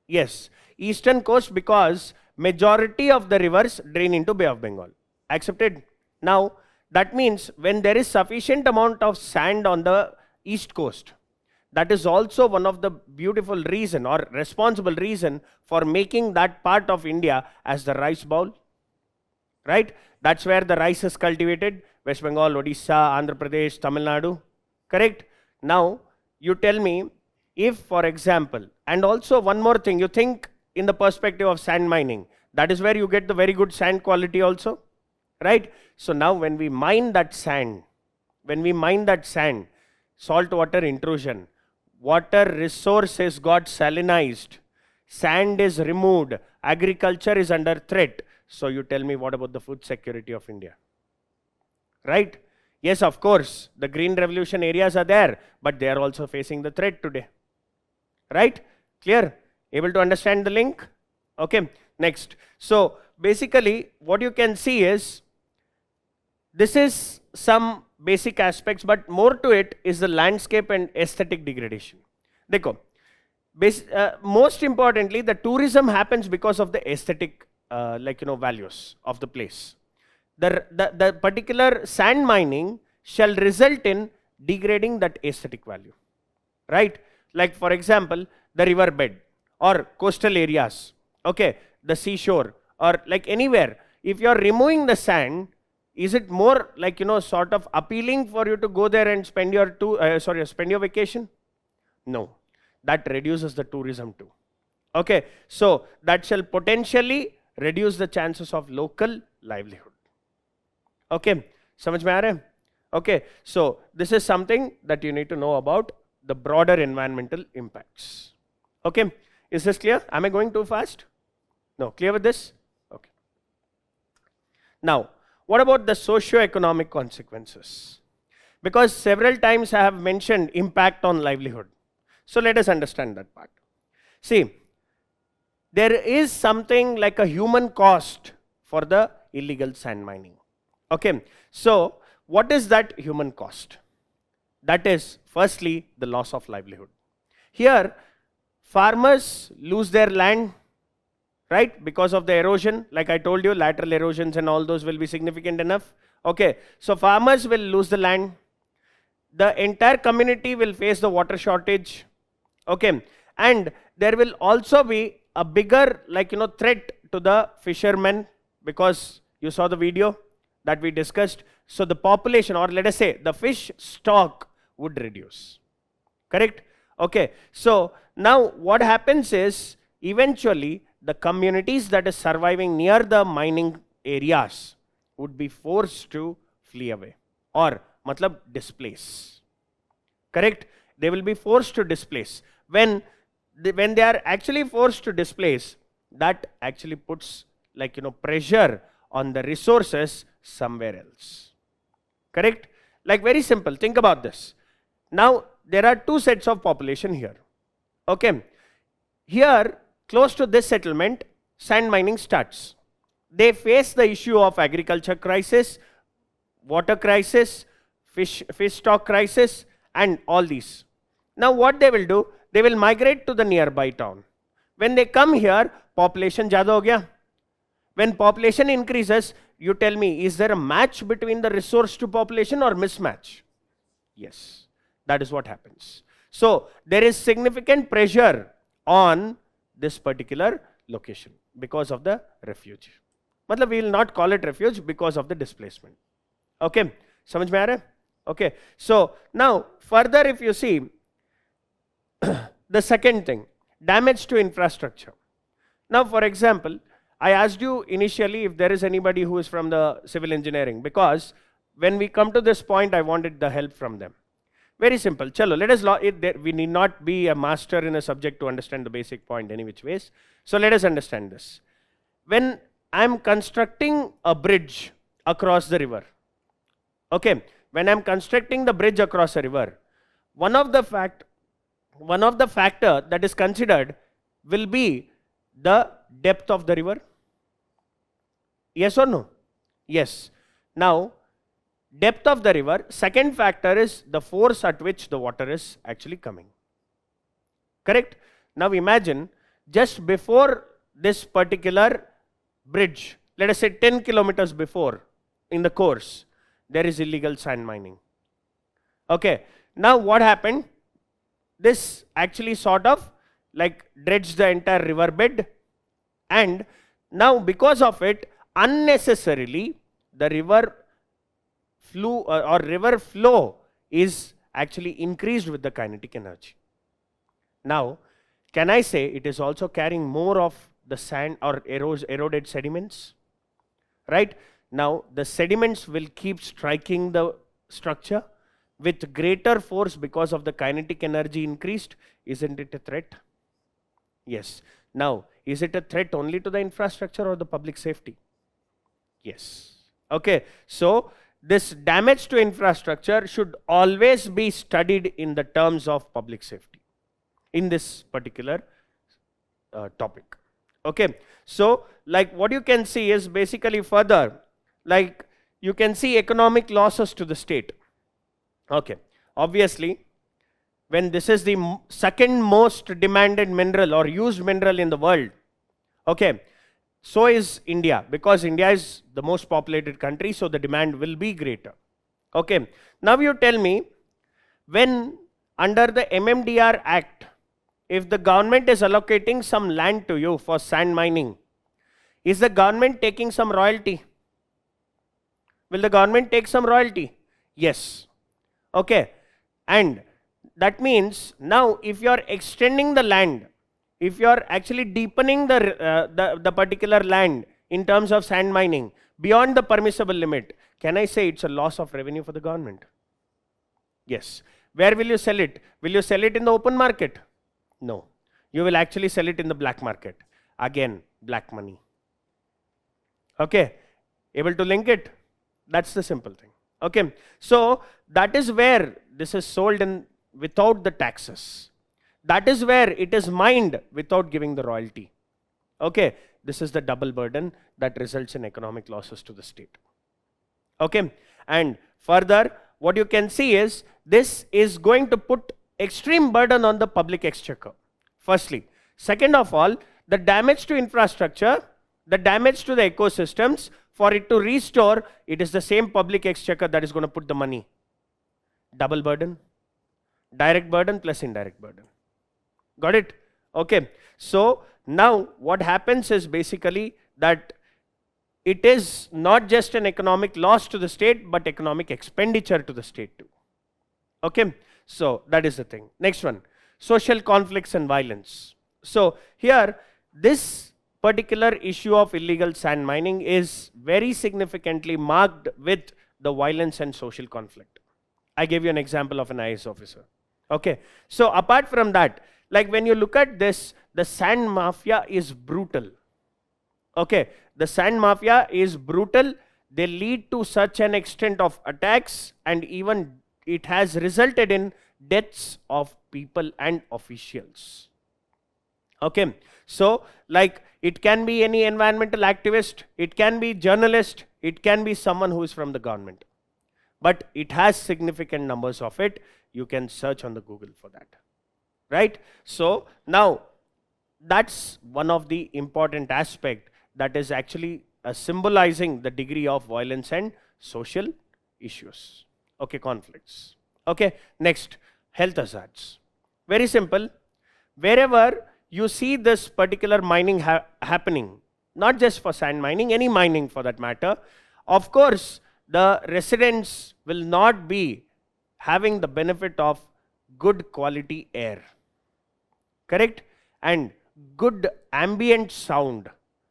Yes, eastern coast, because majority of the rivers drain into Bay of Bengal. Accepted? Now, that means when there is sufficient amount of sand on the east coast, that is also one of the beautiful reason or responsible reason for making that part of India as the rice bowl, right? That's where the rice is cultivated, West Bengal, Odisha, Andhra Pradesh, Tamil Nadu, correct? Now, you tell me, if for example, and also one more thing, you think in the perspective of sand mining, that is where you get the very good sand quality also, right? So now when we mine that sand, salt water intrusion, water resources got salinized, sand is removed, agriculture is under threat. So you tell me, what about the food security of India? Right? Yes, of course, the green revolution areas are there, but they are also facing the threat today. Right? Clear? Able to understand the link? Okay, next. So basically, what you can see is, this is some basic aspects, but more to it is the landscape and aesthetic degradation. Dekho, most importantly, the tourism happens because of the aesthetic values of the place. The particular sand mining shall result in degrading that aesthetic value, right? Like for example, the riverbed or coastal areas, okay, the seashore or like anywhere, if you are removing the sand, is it more like, sort of appealing for you to go there and spend your spend your vacation? No, that reduces the tourism too. Okay, so that shall potentially reduce the chances of local livelihood. Okay, samajh mein aa raha hai? Okay, so this is something that you need to know about the broader environmental impacts. Okay, is this clear? Am I going too fast? No, clear with this? Okay. Now, what about the socio-economic consequences? Because several times I have mentioned impact on livelihood. So let us understand that part. See, there is something like a human cost for the illegal sand mining. Okay, so what is that human cost? That is firstly the loss of livelihood. Here, farmers lose their land, right, because of the erosion. Like I told you, lateral erosions and all those will be significant enough. Okay, so farmers will lose the land. The entire community will face the water shortage. Okay, and there will also be a bigger threat to the fishermen, because you saw the video that we discussed. So the population, or let us say the fish stock, would reduce. Correct? Okay, so now what happens is, eventually the communities that is surviving near the mining areas would be forced to flee away, or displace. Correct? They will be forced to displace. When they are actually forced to displace, that actually puts pressure on the resources somewhere else. Correct? Like very simple, think about this. Now there are two sets of population here. Okay, here close to this settlement, sand mining starts. They face the issue of agriculture crisis, water crisis, fish stock crisis, and all these. Now what they will do, they will migrate to the nearby town. When they come here, population zyada ho gaya. When population increases, you tell me, is there a match between the resource to population or mismatch? Yes, that is what happens. So there is significant pressure on this particular location because of the refuge. Matlab, we will not call it refuge because of the displacement. Okay, samajh mein aa raha hai? Okay, so now further if you see, the second thing, damage to infrastructure. Now for example, I asked you initially if there is anybody who is from the civil engineering, because when we come to this point, I wanted the help from them. Very simple. Chalo, let us we need not be a master in a subject to understand the basic point any which ways. So let us understand this. When I am constructing a bridge across the river, okay, when I am constructing the bridge across a river, one of the factor that is considered will be the depth of the river. Yes or no? Yes. Now, depth of the river. Second factor is the force at which the water is actually coming. Correct? Now imagine, just before this particular bridge, let us say 10 kilometers before in the course, there is illegal sand mining. Okay. Now what happened? this actually sort of like dredged the entire riverbed, and now because of it, unnecessarily the river river flow is actually increased with the kinetic energy. Now, can I say it is also carrying more of the sand or eroded sediments? Right? Now, the sediments will keep striking the structure with greater force because of the kinetic energy increased. Isn't it a threat? Yes. Now, is it a threat only to the infrastructure or the public safety? Yes. Okay. So, this damage to infrastructure should always be studied in the terms of public safety in this particular topic. Okay. So, like what you can see is basically further, like you can see economic losses to the state. Okay. Obviously, when this is the second most demanded mineral or used mineral in the world, okay, so is India, because India is the most populated country, so the demand will be greater. Okay. Now you tell me, when under the MMDR Act, if the government is allocating some land to you for sand mining, is the government taking some royalty? Will the government take some royalty? Yes. Okay. And that means now if you are extending the land, if you are actually deepening the particular land in terms of sand mining beyond the permissible limit, can I say it's a loss of revenue for the government? Yes. Where will you sell it? Will you sell it in the open market? No. You will actually sell it in the black market. Again, black money. Okay. Able to link it? That's the simple thing. Okay. So that is where this is sold in without the taxes. That is where it is mined without giving the royalty. Okay. This is the double burden that results in economic losses to the state. Okay. And further, what you can see is this is going to put extreme burden on the public exchequer. Firstly. Second of all, the damage to infrastructure, the damage to the ecosystems, for it to restore, it is the same public exchequer that is going to put the money. Double burden. Direct burden plus indirect burden. Got it? Okay. So now what happens is basically that it is not just an economic loss to the state, but economic expenditure to the state too. Okay. So that is the thing. Next one, social conflicts and violence. So here, this particular issue of illegal sand mining is very significantly marked with the violence and social conflict. I gave you an example of an IAS officer. Okay. So apart from that, like when you look at this, the sand mafia is brutal. Okay. The sand mafia is brutal. They lead to such an extent of attacks, and even it has resulted in deaths of people and officials. Okay. So like it can be any environmental activist, it can be journalist, it can be someone who is from the government. But it has significant numbers of it. You can search on the Google for that. Right? So now that's one of the important aspect that is actually symbolizing the degree of violence and social issues. Okay, conflicts. Okay, next, health hazards. Very simple. Wherever you see this particular mining happening, not just for sand mining, any mining for that matter, of course, the residents will not be having the benefit of good quality air. Correct? And good ambient sound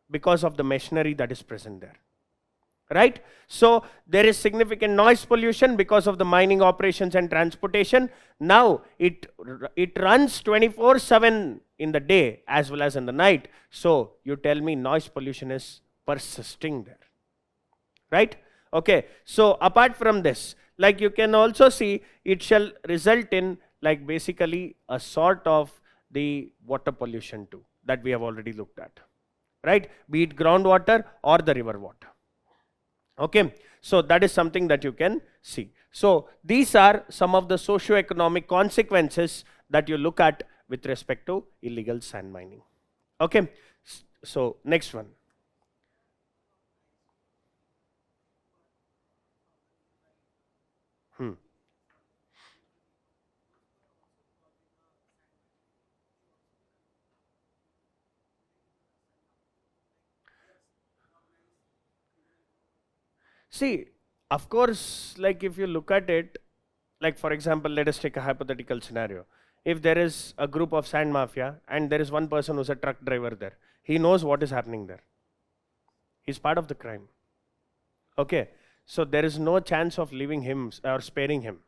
because of the machinery that is present there. Right? So there is significant noise pollution because of the mining operations and transportation. Now it runs 24/7 in the day as well as in the night. So you tell me noise pollution is persisting there. Right? Okay. So apart from this, like you can also see, it shall result in like basically a sort of the water pollution too that we have already looked at. Right? Be it groundwater or the river water. Okay. So that is something that you can see. So these are some of the socio-economic consequences that you look at with respect to illegal sand mining. Okay. So next one. See, of course, like if you look at it, like for example, let us take a hypothetical scenario. If there is a group of sand mafia and there is one person who's a truck driver there, he knows what is happening there. He's part of the crime. Okay, so there is no chance of leaving him or sparing him.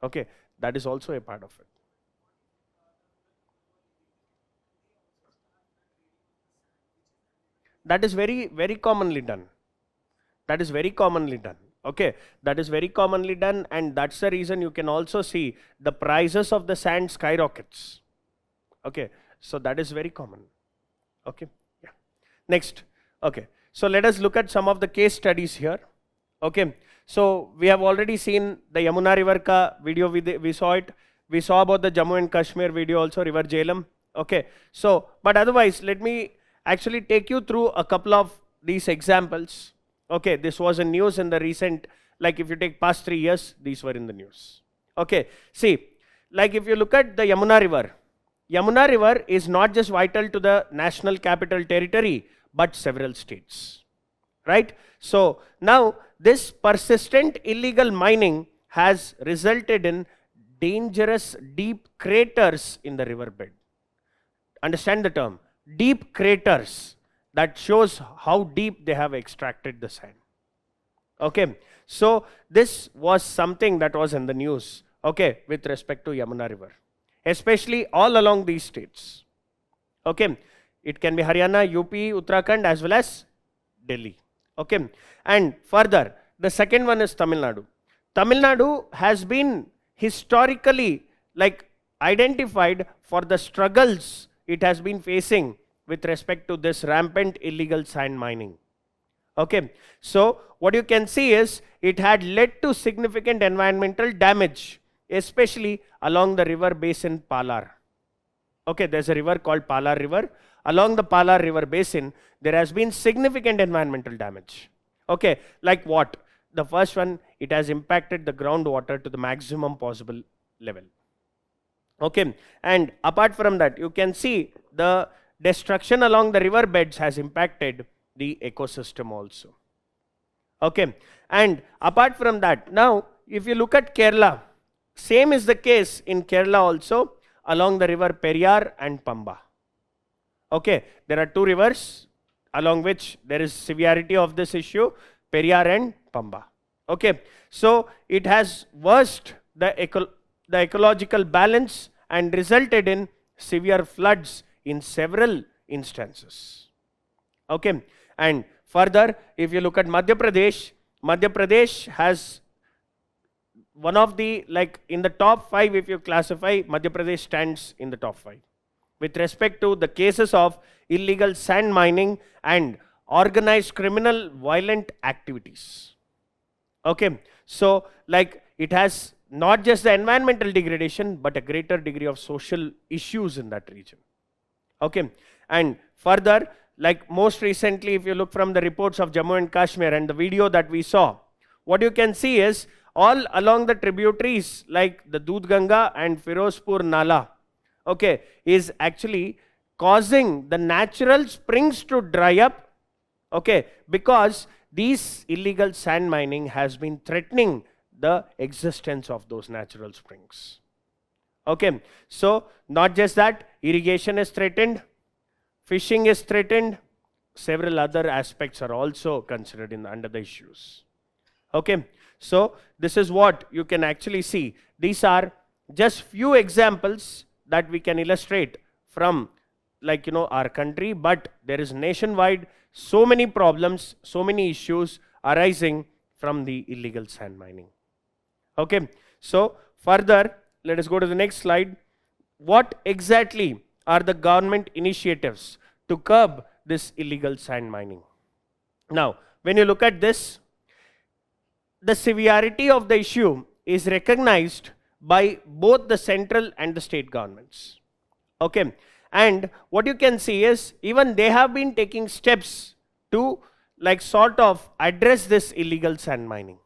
Okay, that is also a part of it. That is very, very commonly done. That is very commonly done. Okay, that is very commonly done, and that's the reason you can also see the prices of the sand skyrockets. Okay, so that is very common. Okay, yeah. Next, okay, so let us look at some of the case studies here. Okay, so we have already seen the Yamuna River ka video, we saw it. We saw about the Jammu and Kashmir video also, River Jhelum. Okay, so, but otherwise, let me actually take you through a couple of these examples. Okay, this was in news in the recent, like if you take past 3 years, these were in the news. Okay, see, like if you look at the Yamuna River is not just vital to the national capital territory, but several states, right? So now this persistent illegal mining has resulted in dangerous deep craters in the riverbed. Understand the term, deep craters. That shows how deep they have extracted the sand. Okay, so this was something that was in the news, okay, with respect to Yamuna River, especially all along these states. Okay, it can be Haryana, UP, Uttarakhand as well as Delhi. Okay, and further, the second one is Tamil Nadu. Tamil Nadu has been historically like identified for the struggles it has been facing with respect to this rampant illegal sand mining. Okay, so what you can see is it had led to significant environmental damage, especially along the river basin Palar. Okay, there's a river called Palar River. Along the Palar River basin, there has been significant environmental damage. Okay, like what? The first one, it has impacted the groundwater to the maximum possible level. Okay, and apart from that, you can see the destruction along the river beds has impacted the ecosystem also. Okay, and apart from that, now if you look at Kerala, same is the case in Kerala also along the river Periyar and Pamba. Okay, there are two rivers along which there is severity of this issue, Periyar and Pamba. Okay, so it has worsened the ecological balance and resulted in severe floods in several instances. Okay, and further, if you look at Madhya Pradesh has one of the, like in the top 5, if you classify, Madhya Pradesh stands in the top 5 with respect to the cases of illegal sand mining and organized criminal violent activities. Okay, so like it has not just the environmental degradation, but a greater degree of social issues in that region. Okay, and further, like most recently, if you look from the reports of Jammu and Kashmir and the video that we saw, what you can see is all along the tributaries like the Doodh Ganga and Firozpur Nala, okay, is actually causing the natural springs to dry up, okay, because these illegal sand mining has been threatening the existence of those natural springs. Okay, so not just that, irrigation is threatened, fishing is threatened, several other aspects are also considered under the issues. Okay, so this is what you can actually see. These are just few examples that we can illustrate from, like, our country, but there is nationwide so many problems, so many issues arising from the illegal sand mining. Okay, so further, let us go to the next slide. What exactly are the government initiatives to curb this illegal sand mining? Now, when you look at this, the severity of the issue is recognized by both the central and the state governments. Okay, and what you can see is even they have been taking steps to like sort of address this illegal sand mining.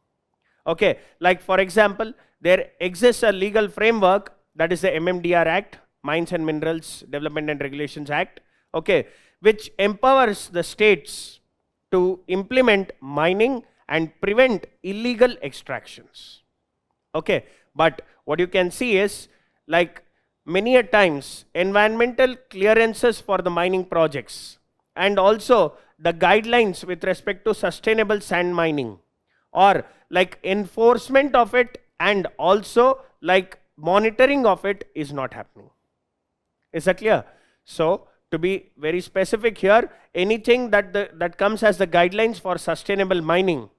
Okay, like for example, there exists a legal framework, that is the MMDR Act, Mines and Minerals Development and Regulations Act, okay, which empowers the states to implement mining and prevent illegal extractions. Okay, but what you can see is, like many a times, environmental clearances for the mining projects and also the guidelines with respect to sustainable sand mining, or like enforcement of it and also like monitoring of it, is not happening. Is that clear? So to be very specific here, anything that comes as the guidelines for sustainable mining,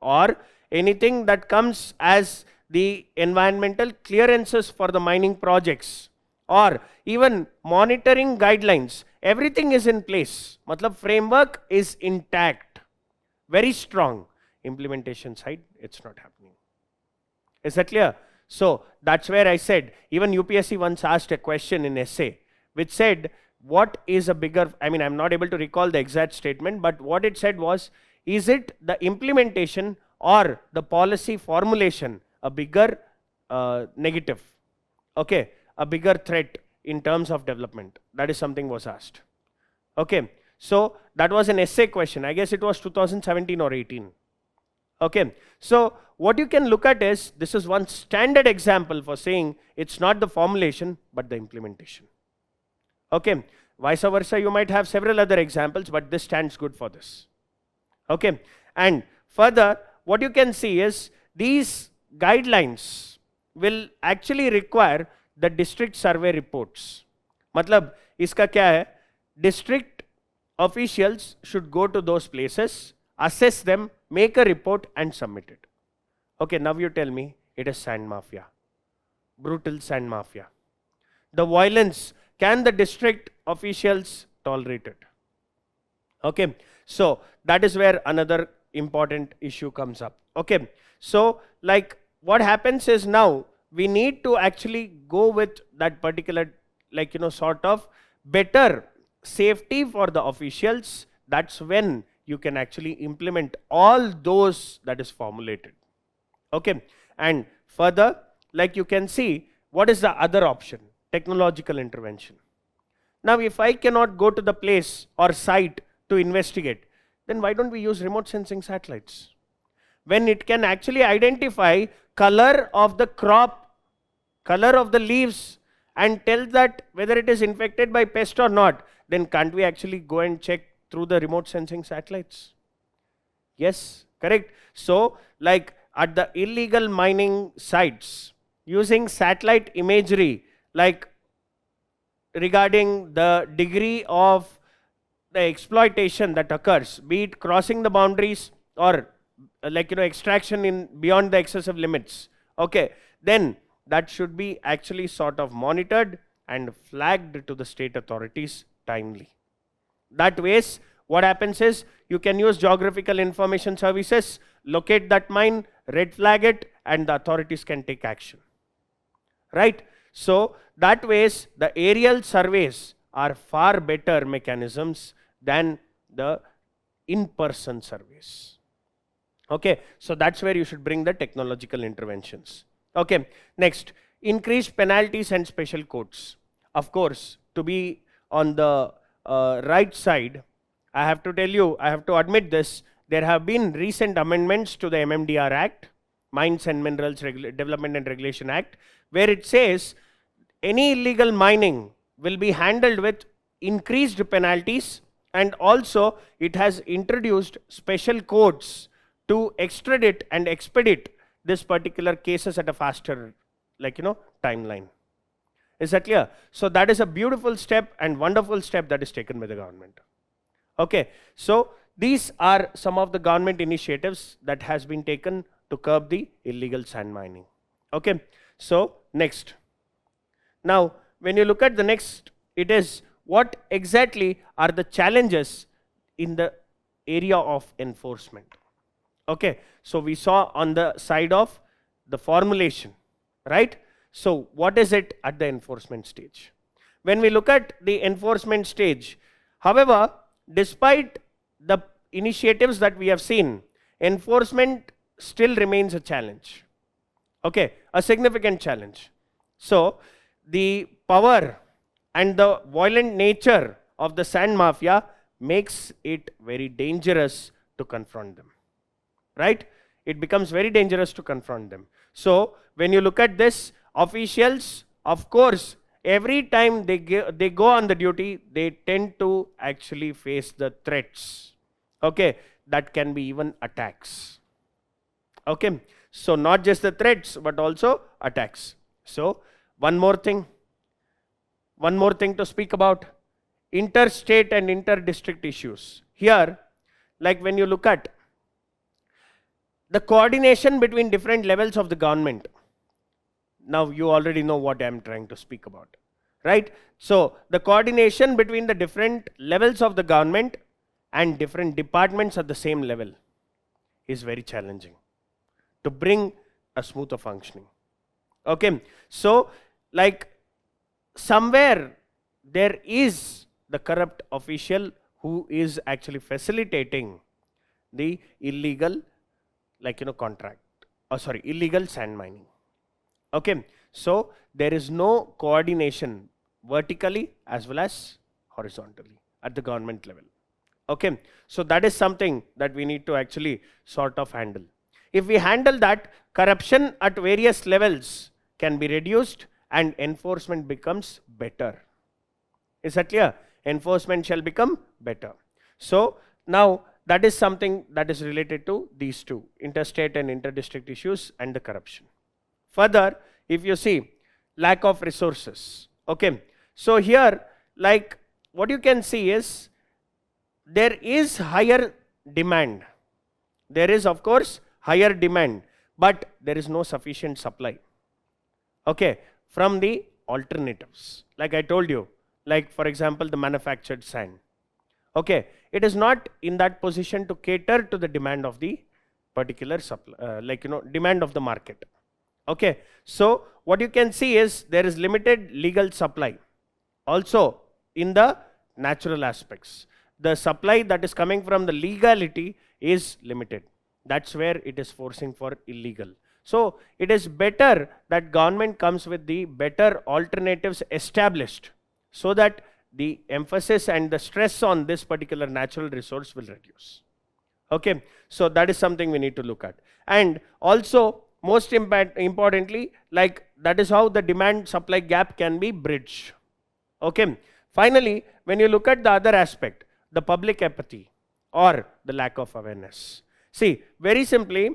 or anything that comes as the environmental clearances for the mining projects, or even monitoring guidelines, everything is in place. Matlab framework is intact, very strong. Implementation side, it's not happening. Is that clear? So that's where I said, even UPSC once asked a question in essay which said, what is a bigger, I mean, I'm not able to recall the exact statement, but what it said was, is it the implementation or the policy formulation a bigger negative, okay, a bigger threat in terms of development? That is something was asked. Okay, so that was an essay question. I guess it was 2017 or 18. Okay, so what you can look at is, this is one standard example for saying it's not the formulation but the implementation. Okay, vice versa, you might have several other examples, but this stands good for this. Okay, and further, what you can see is, these guidelines will actually require the district survey reports. Matlab, iska kya hai? District officials should go to those places, assess them, make a report and submit it. Okay, now you tell me, it is sand mafia, brutal sand mafia. The violence, can the district officials tolerate it? Okay, so that is where another important issue comes up. Okay, so like what happens is, now we need to actually go with that particular, like, you know, sort of better safety for the officials. That's when you can actually implement all those that is formulated. Okay, and further, like you can see, what is the other option? Technological intervention. Now if I cannot go to the place or site to investigate, then why don't we use remote sensing satellites? When it can actually identify color of the crop, color of the leaves, and tell that whether it is infected by pest or not, then can't we actually go and check through the remote sensing satellites? Yes, correct. So like at the illegal mining sites, using satellite imagery, like regarding the degree of the exploitation that occurs, be it crossing the boundaries or like, you know, extraction in beyond the excessive limits, okay, then that should be actually sort of monitored and flagged to the state authorities timely. That ways, what happens is, you can use geographical information services, locate that mine, red flag it, and the authorities can take action, right? So that ways, the aerial surveys are far better mechanisms than the in-person surveys. Okay, so that's where you should bring the technological interventions. Okay, next, increased penalties and special courts. Of course, to be on the right side, I have to tell you, I have to admit this, there have been recent amendments to the MMDR Act, Mines and Minerals Development and Regulation Act, where it says any illegal mining will be handled with increased penalties, and also it has introduced special courts to extradite and expedite this particular cases at a faster, like, you know, timeline. Is that clear? So that is a beautiful step and wonderful step that is taken by the government. Okay, so these are some of the government initiatives that has been taken to curb the illegal sand mining. Okay, so next. Now, when you look at the next, it is what exactly are the challenges in the area of enforcement. Okay, so we saw on the side of the formulation, right? So what is it at the enforcement stage? When we look at the enforcement stage, however, despite the initiatives that we have seen, enforcement still remains a challenge. Okay, a significant challenge. So the power and the violent nature of the sand mafia makes it very dangerous to confront them, right? It becomes very dangerous to confront them. So when you look at this, officials, of course, every time they go on the duty, they tend to actually face the threats, okay, that can be even attacks, okay. So not just the threats, but also attacks. So one more thing to speak about, interstate and inter-district issues. Here, like when you look at the coordination between different levels of the government, now you already know what I'm trying to speak about, right? So the coordination between the different levels of the government and different departments at the same level is very challenging to bring a smoother functioning, okay. So like somewhere there is the corrupt official who is actually facilitating the illegal, like contract, illegal sand mining, okay. So there is no coordination vertically as well as horizontally at the government level, okay. So that is something that we need to actually sort of handle. If we handle that, corruption at various levels can be reduced and enforcement becomes better. Is that clear? Enforcement shall become better. So now that is something that is related to these two, interstate and interdistrict issues and the corruption. Further, if you see lack of resources, okay. So here, like what you can see is there is higher demand. There is of course higher demand, but there is no sufficient supply, okay, from the alternatives. Like I told you, like for example the manufactured sand, okay, it is not in that position to cater to the demand of the particular supply, demand of the market, okay. So what you can see is there is limited legal supply also in the natural aspects. The supply that is coming from the legality is limited. That's where it is forcing for illegal. So it is better that government comes with the better alternatives established so that the emphasis and the stress on this particular natural resource will reduce, okay. So that is something we need to look at. And also most importantly, like that is how the demand supply gap can be bridged, okay. Finally, when you look at the other aspect, the public apathy or the lack of awareness. See, very simply,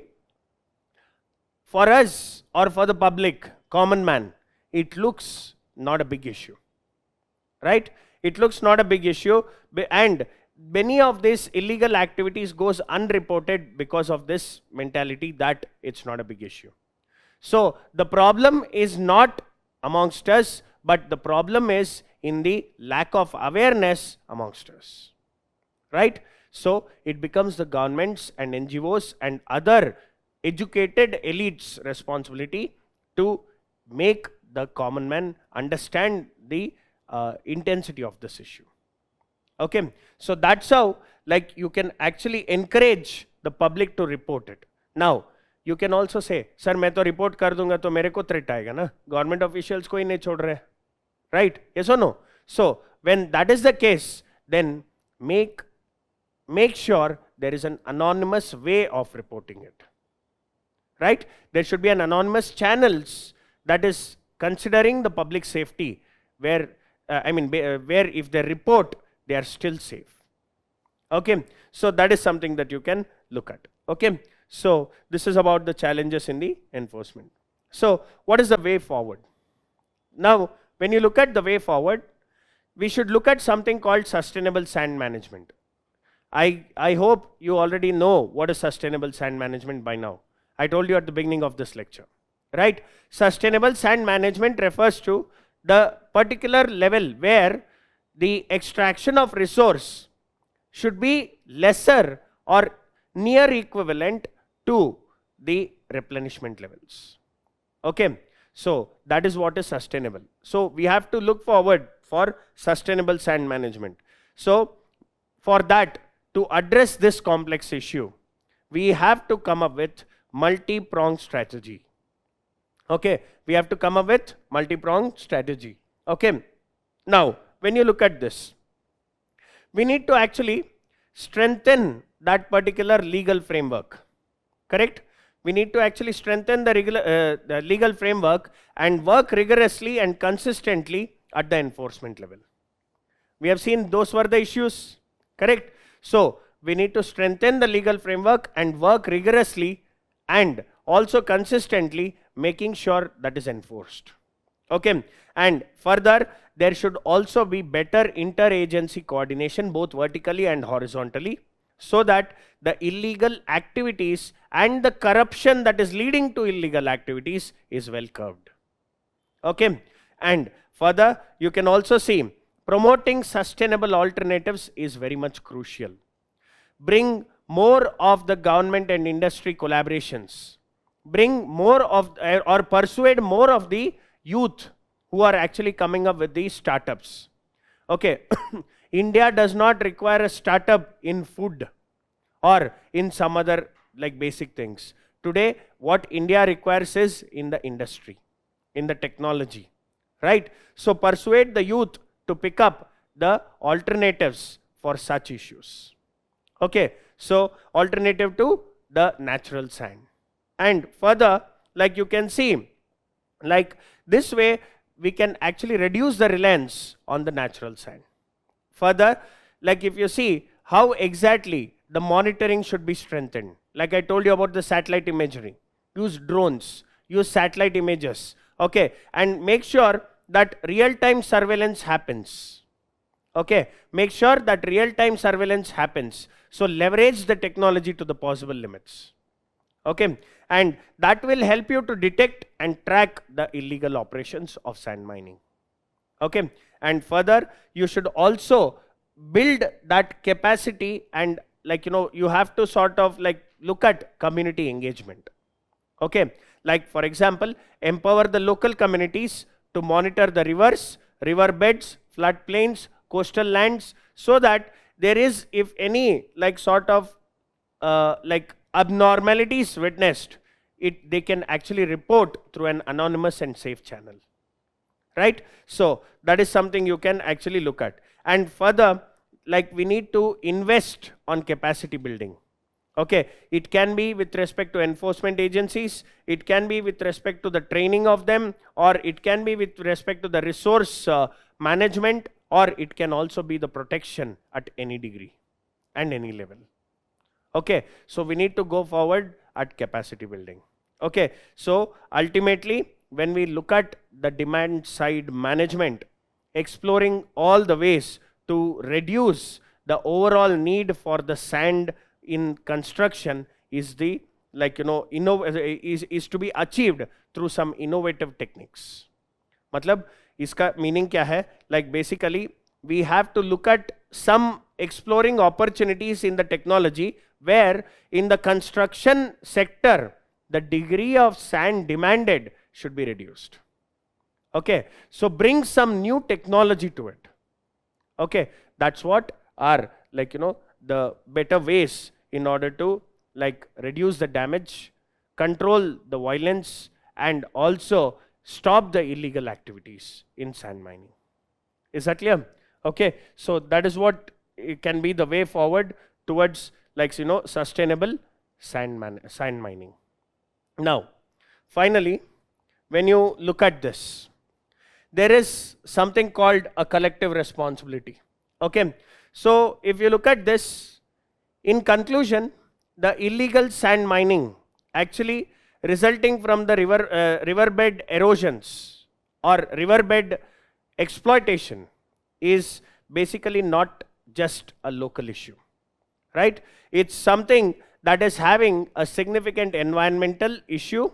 for us or for the public, common man, it looks not a big issue, right? It looks not a big issue, and many of these illegal activities goes unreported because of this mentality that it's not a big issue. So the problem is not amongst us, but the problem is in the lack of awareness amongst us, right? So it becomes the governments and NGOs and other educated elites' responsibility to make the common man understand the intensity of this issue, okay. So that's how like you can actually encourage the public to report it. Now you can also say, sir मैं तो report कर दूंगा तो मेरे को threat आएगा ना, government officials को ही नहीं छोड़ रहे, right? Yes or no? So when that is the case, then make sure there is an anonymous way of reporting it, right? There should be an anonymous channels that is considering the public safety, where where if they report, they are still safe, okay. So that is something that you can look at, okay. So this is about the challenges in the enforcement. So what is the way forward? Now when you look at the way forward, we should look at something called sustainable sand management. I hope you already know what is sustainable sand management by now. I told you at the beginning of this lecture, right? Sustainable sand management refers to the particular level where the extraction of resource should be lesser or near equivalent to the replenishment levels, okay. So that is what is sustainable. So we have to look forward for sustainable sand management. So for that, to address this complex issue, we have to come up with multi-pronged strategy, okay. We have to come up with multi-pronged strategy, okay. Now when you look at this, we need to actually strengthen that particular legal framework, correct? We need to actually strengthen the legal framework and work rigorously and consistently at the enforcement level. We have seen those were the issues, correct? So we need to strengthen the legal framework and work rigorously and also consistently, making sure that is enforced. Okay, and further, there should also be better interagency coordination, both vertically and horizontally, so that the illegal activities and the corruption that is leading to illegal activities is well curbed. Okay, and further, you can also see promoting sustainable alternatives is very much crucial. Bring more of the government and industry collaborations. Bring more of, or persuade more of the youth who are actually coming up with these startups. Okay, India does not require a startup in food or in some other like basic things. Today, what India requires is in the industry, in the technology, right? So persuade the youth to pick up the alternatives for such issues. Okay, so alternative to the natural sand. And further, like you can see, like this way we can actually reduce the reliance on the natural sand. Further, like if you see how exactly the monitoring should be strengthened, like I told you about the satellite imagery, use drones, use satellite images, okay, and make sure that real-time surveillance happens. Okay, make sure that real-time surveillance happens. So leverage the technology to the possible limits. Okay, and that will help you to detect and track the illegal operations of sand mining. Okay, and further, you should also build that capacity, and like you have to sort of like look at community engagement. Okay, like for example, empower the local communities to monitor the rivers, riverbeds, floodplains, coastal lands, so that there is, if any like sort of like abnormalities witnessed, they can actually report through an anonymous and safe channel, right? So that is something you can actually look at. And further, like we need to invest on capacity building. Okay, it can be with respect to enforcement agencies, it can be with respect to the training of them, or it can be with respect to the resource management, or it can also be the protection at any degree and any level. Okay, so we need to go forward at capacity building. Okay, so ultimately, when we look at the demand side management, exploring all the ways to reduce the overall need for the sand in construction is the is to be achieved through some innovative techniques. मतलब इसका meaning क्या है? Like basically we have to look at some exploring opportunities in the technology where in the construction sector the degree of sand demanded should be reduced. Okay, so bring some new technology to it. Okay, that's what are the better ways in order to like reduce the damage, control the violence, and also stop the illegal activities in sand mining. Is that clear? Okay, so that is what it can be the way forward towards sustainable sand mining. Now, finally, when you look at this, there is something called a collective responsibility. Okay, so if you look at this, in conclusion, the illegal sand mining actually resulting from the riverbed erosions or riverbed exploitation is basically not just a local issue, right? It's something that is having a significant environmental issue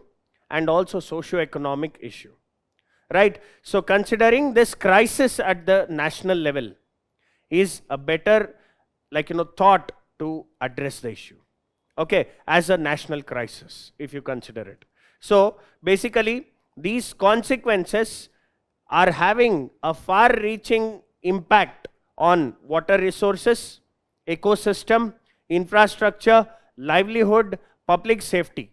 and also socio-economic issue, right? So considering this crisis at the national level is a better thought to address the issue, okay, as a national crisis if you consider it. So basically these consequences are having a far-reaching impact on water resources, ecosystem, infrastructure, livelihood, public safety.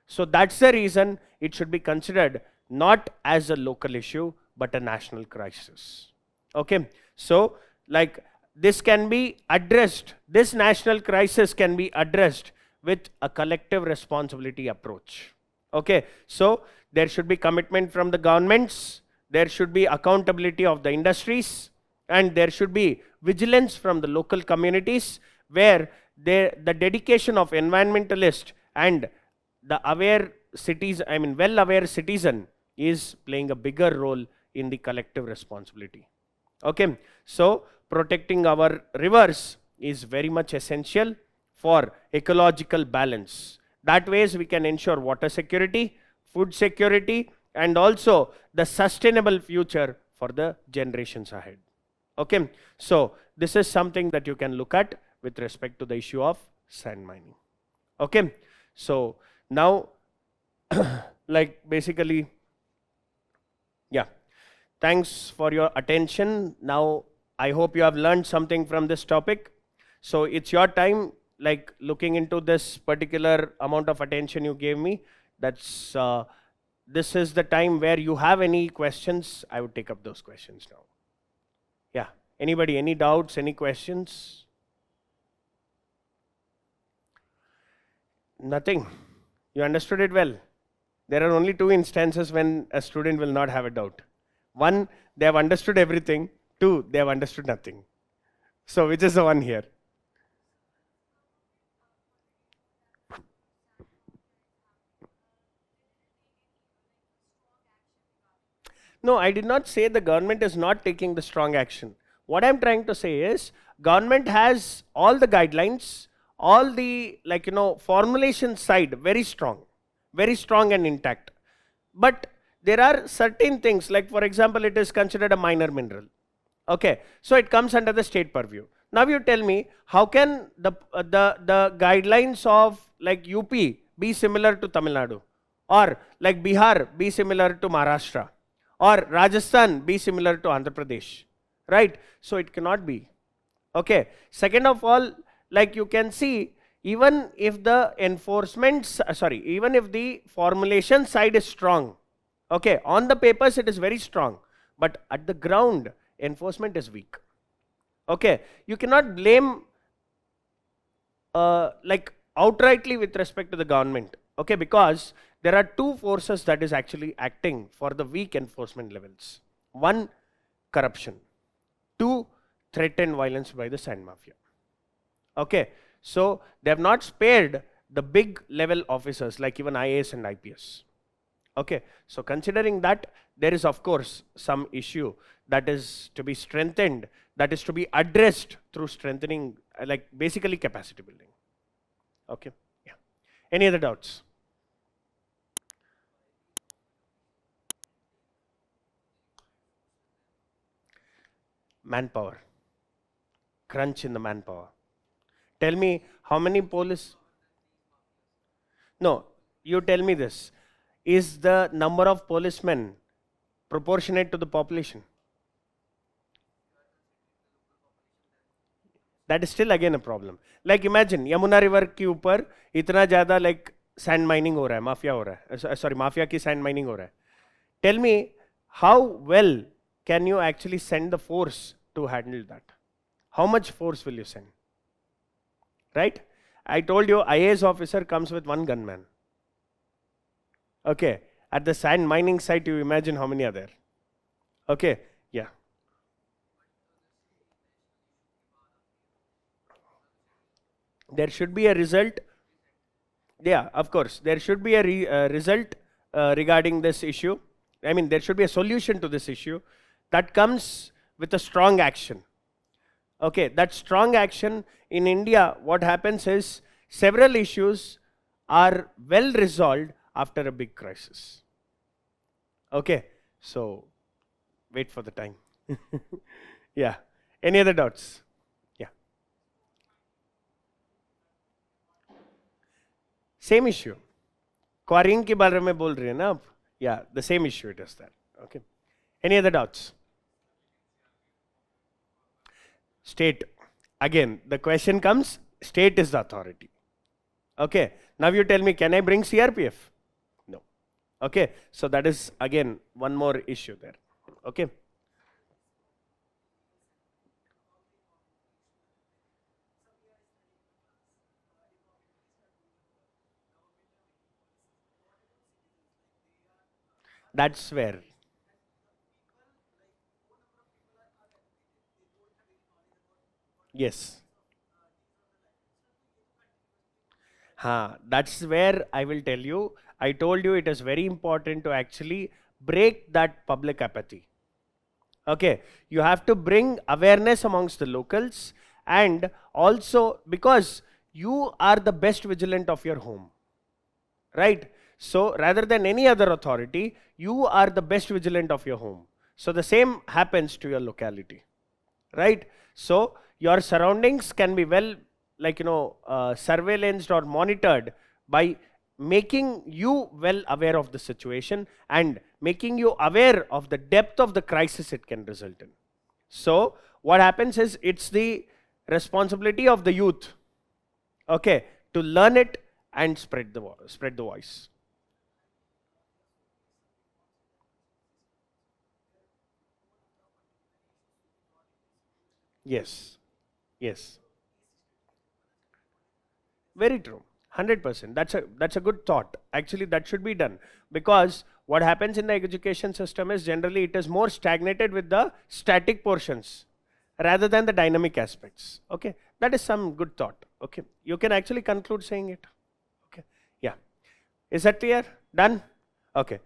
So that's the reason it should be considered not as a local issue but a national crisis. Okay, so like this can be addressed, this national crisis can be addressed with a collective responsibility approach. Okay, so there should be commitment from the governments, there should be accountability of the industries, and there should be vigilance from the local communities, where the dedication of environmentalist and the aware cities, I mean well aware citizen, is playing a bigger role in the collective responsibility. Okay, so protecting our rivers is very much essential for ecological balance. That ways we can ensure water security, food security, and also the sustainable future for the generations ahead. Okay, so this is something that you can look at with respect to the issue of sand mining. Okay, so now like basically, yeah, thanks for your attention. Now I hope you have learned something from this topic. So it's your time, like looking into this particular amount of attention you gave me. That's this is the time where you have any questions. I would take up those questions now. Yeah, anybody, any doubts, any questions? Nothing. You understood it well. There are only two instances when a student will not have a doubt. One, they have understood everything. Two, they have understood nothing. So which is the one here? No, I did not say the government is not taking the strong action. What I'm trying to say is, government has all the guidelines, all the, like, formulation side very strong and intact. But there are certain things, like for example, it is considered a minor mineral. Okay, so it comes under the state purview. Now you tell me, how can the guidelines of like UP be similar to Tamil Nadu, or like Bihar be similar to Maharashtra, or Rajasthan be similar to Andhra Pradesh, right? So it cannot be. Okay, second of all, like you can see, even if the enforcement, even if the formulation side is strong, okay, on the papers it is very strong, but at the ground, enforcement is weak. Okay, you cannot blame like outrightly with respect to the government, okay, because there are two forces that is actually acting for the weak enforcement levels. One, corruption. Two, threat and violence by the sand mafia. Okay, so they have not spared the big level officers like even IAS and IPS. Okay, so considering that, there is of course some issue that is to be strengthened, that is to be addressed through strengthening, like basically capacity building. Okay, yeah. Any other doubts? Manpower, crunch in the manpower. Tell me how many police, no, you tell me this, is the number of policemen proportionate to the population? That is still again a problem. Like imagine Yamuna river के ऊपर इतना ज़्यादा like sand mining हो रहा है, mafia हो रहा है, sorry, माफिया की sand mining हो रहा है. Tell me, how well can you actually send the force to handle that? How much force will you send? Right? I told you IAS officer comes with one gunman. Okay, at the sand mining site, you imagine how many are there. Okay, yeah. There should be a result. Yeah, of course, there should be a result regarding this issue. I mean, there should be a solution to this issue that comes with a strong action. Okay, that strong action in India, what happens is several issues are well resolved after a big crisis. Okay, so wait for the time. Yeah, any other doubts? Yeah. Same issue. Quarrying के बारे में बोल रहे हैं ना आप? Yeah, the same issue it is there. Okay. Any other doubts? State. Again, the question comes, state is the authority. Okay. Now you tell me, can I bring CRPF? No. Okay. So that is again one more issue there. Okay. That's where. Yes. That's where I will tell you. I told you it is very important to actually break that public apathy. Okay, you have to bring awareness amongst the locals, and also because you are the best vigilant of your home, right? So rather than any other authority, you are the best vigilant of your home. So the same happens to your locality, right? So your surroundings can be well, like, surveillanced or monitored by making you well aware of the situation and making you aware of the depth of the crisis it can result in. So what happens is, it's the responsibility of the youth, okay, to learn it and spread the voice. Yes, yes. Very true. 100%. That's a good thought. Actually, that should be done, because what happens in the education system is generally it is more stagnated with the static portions rather than the dynamic aspects. Okay, that is some good thought. Okay, you can actually conclude saying it. Okay, yeah. Is that clear? Done? Okay.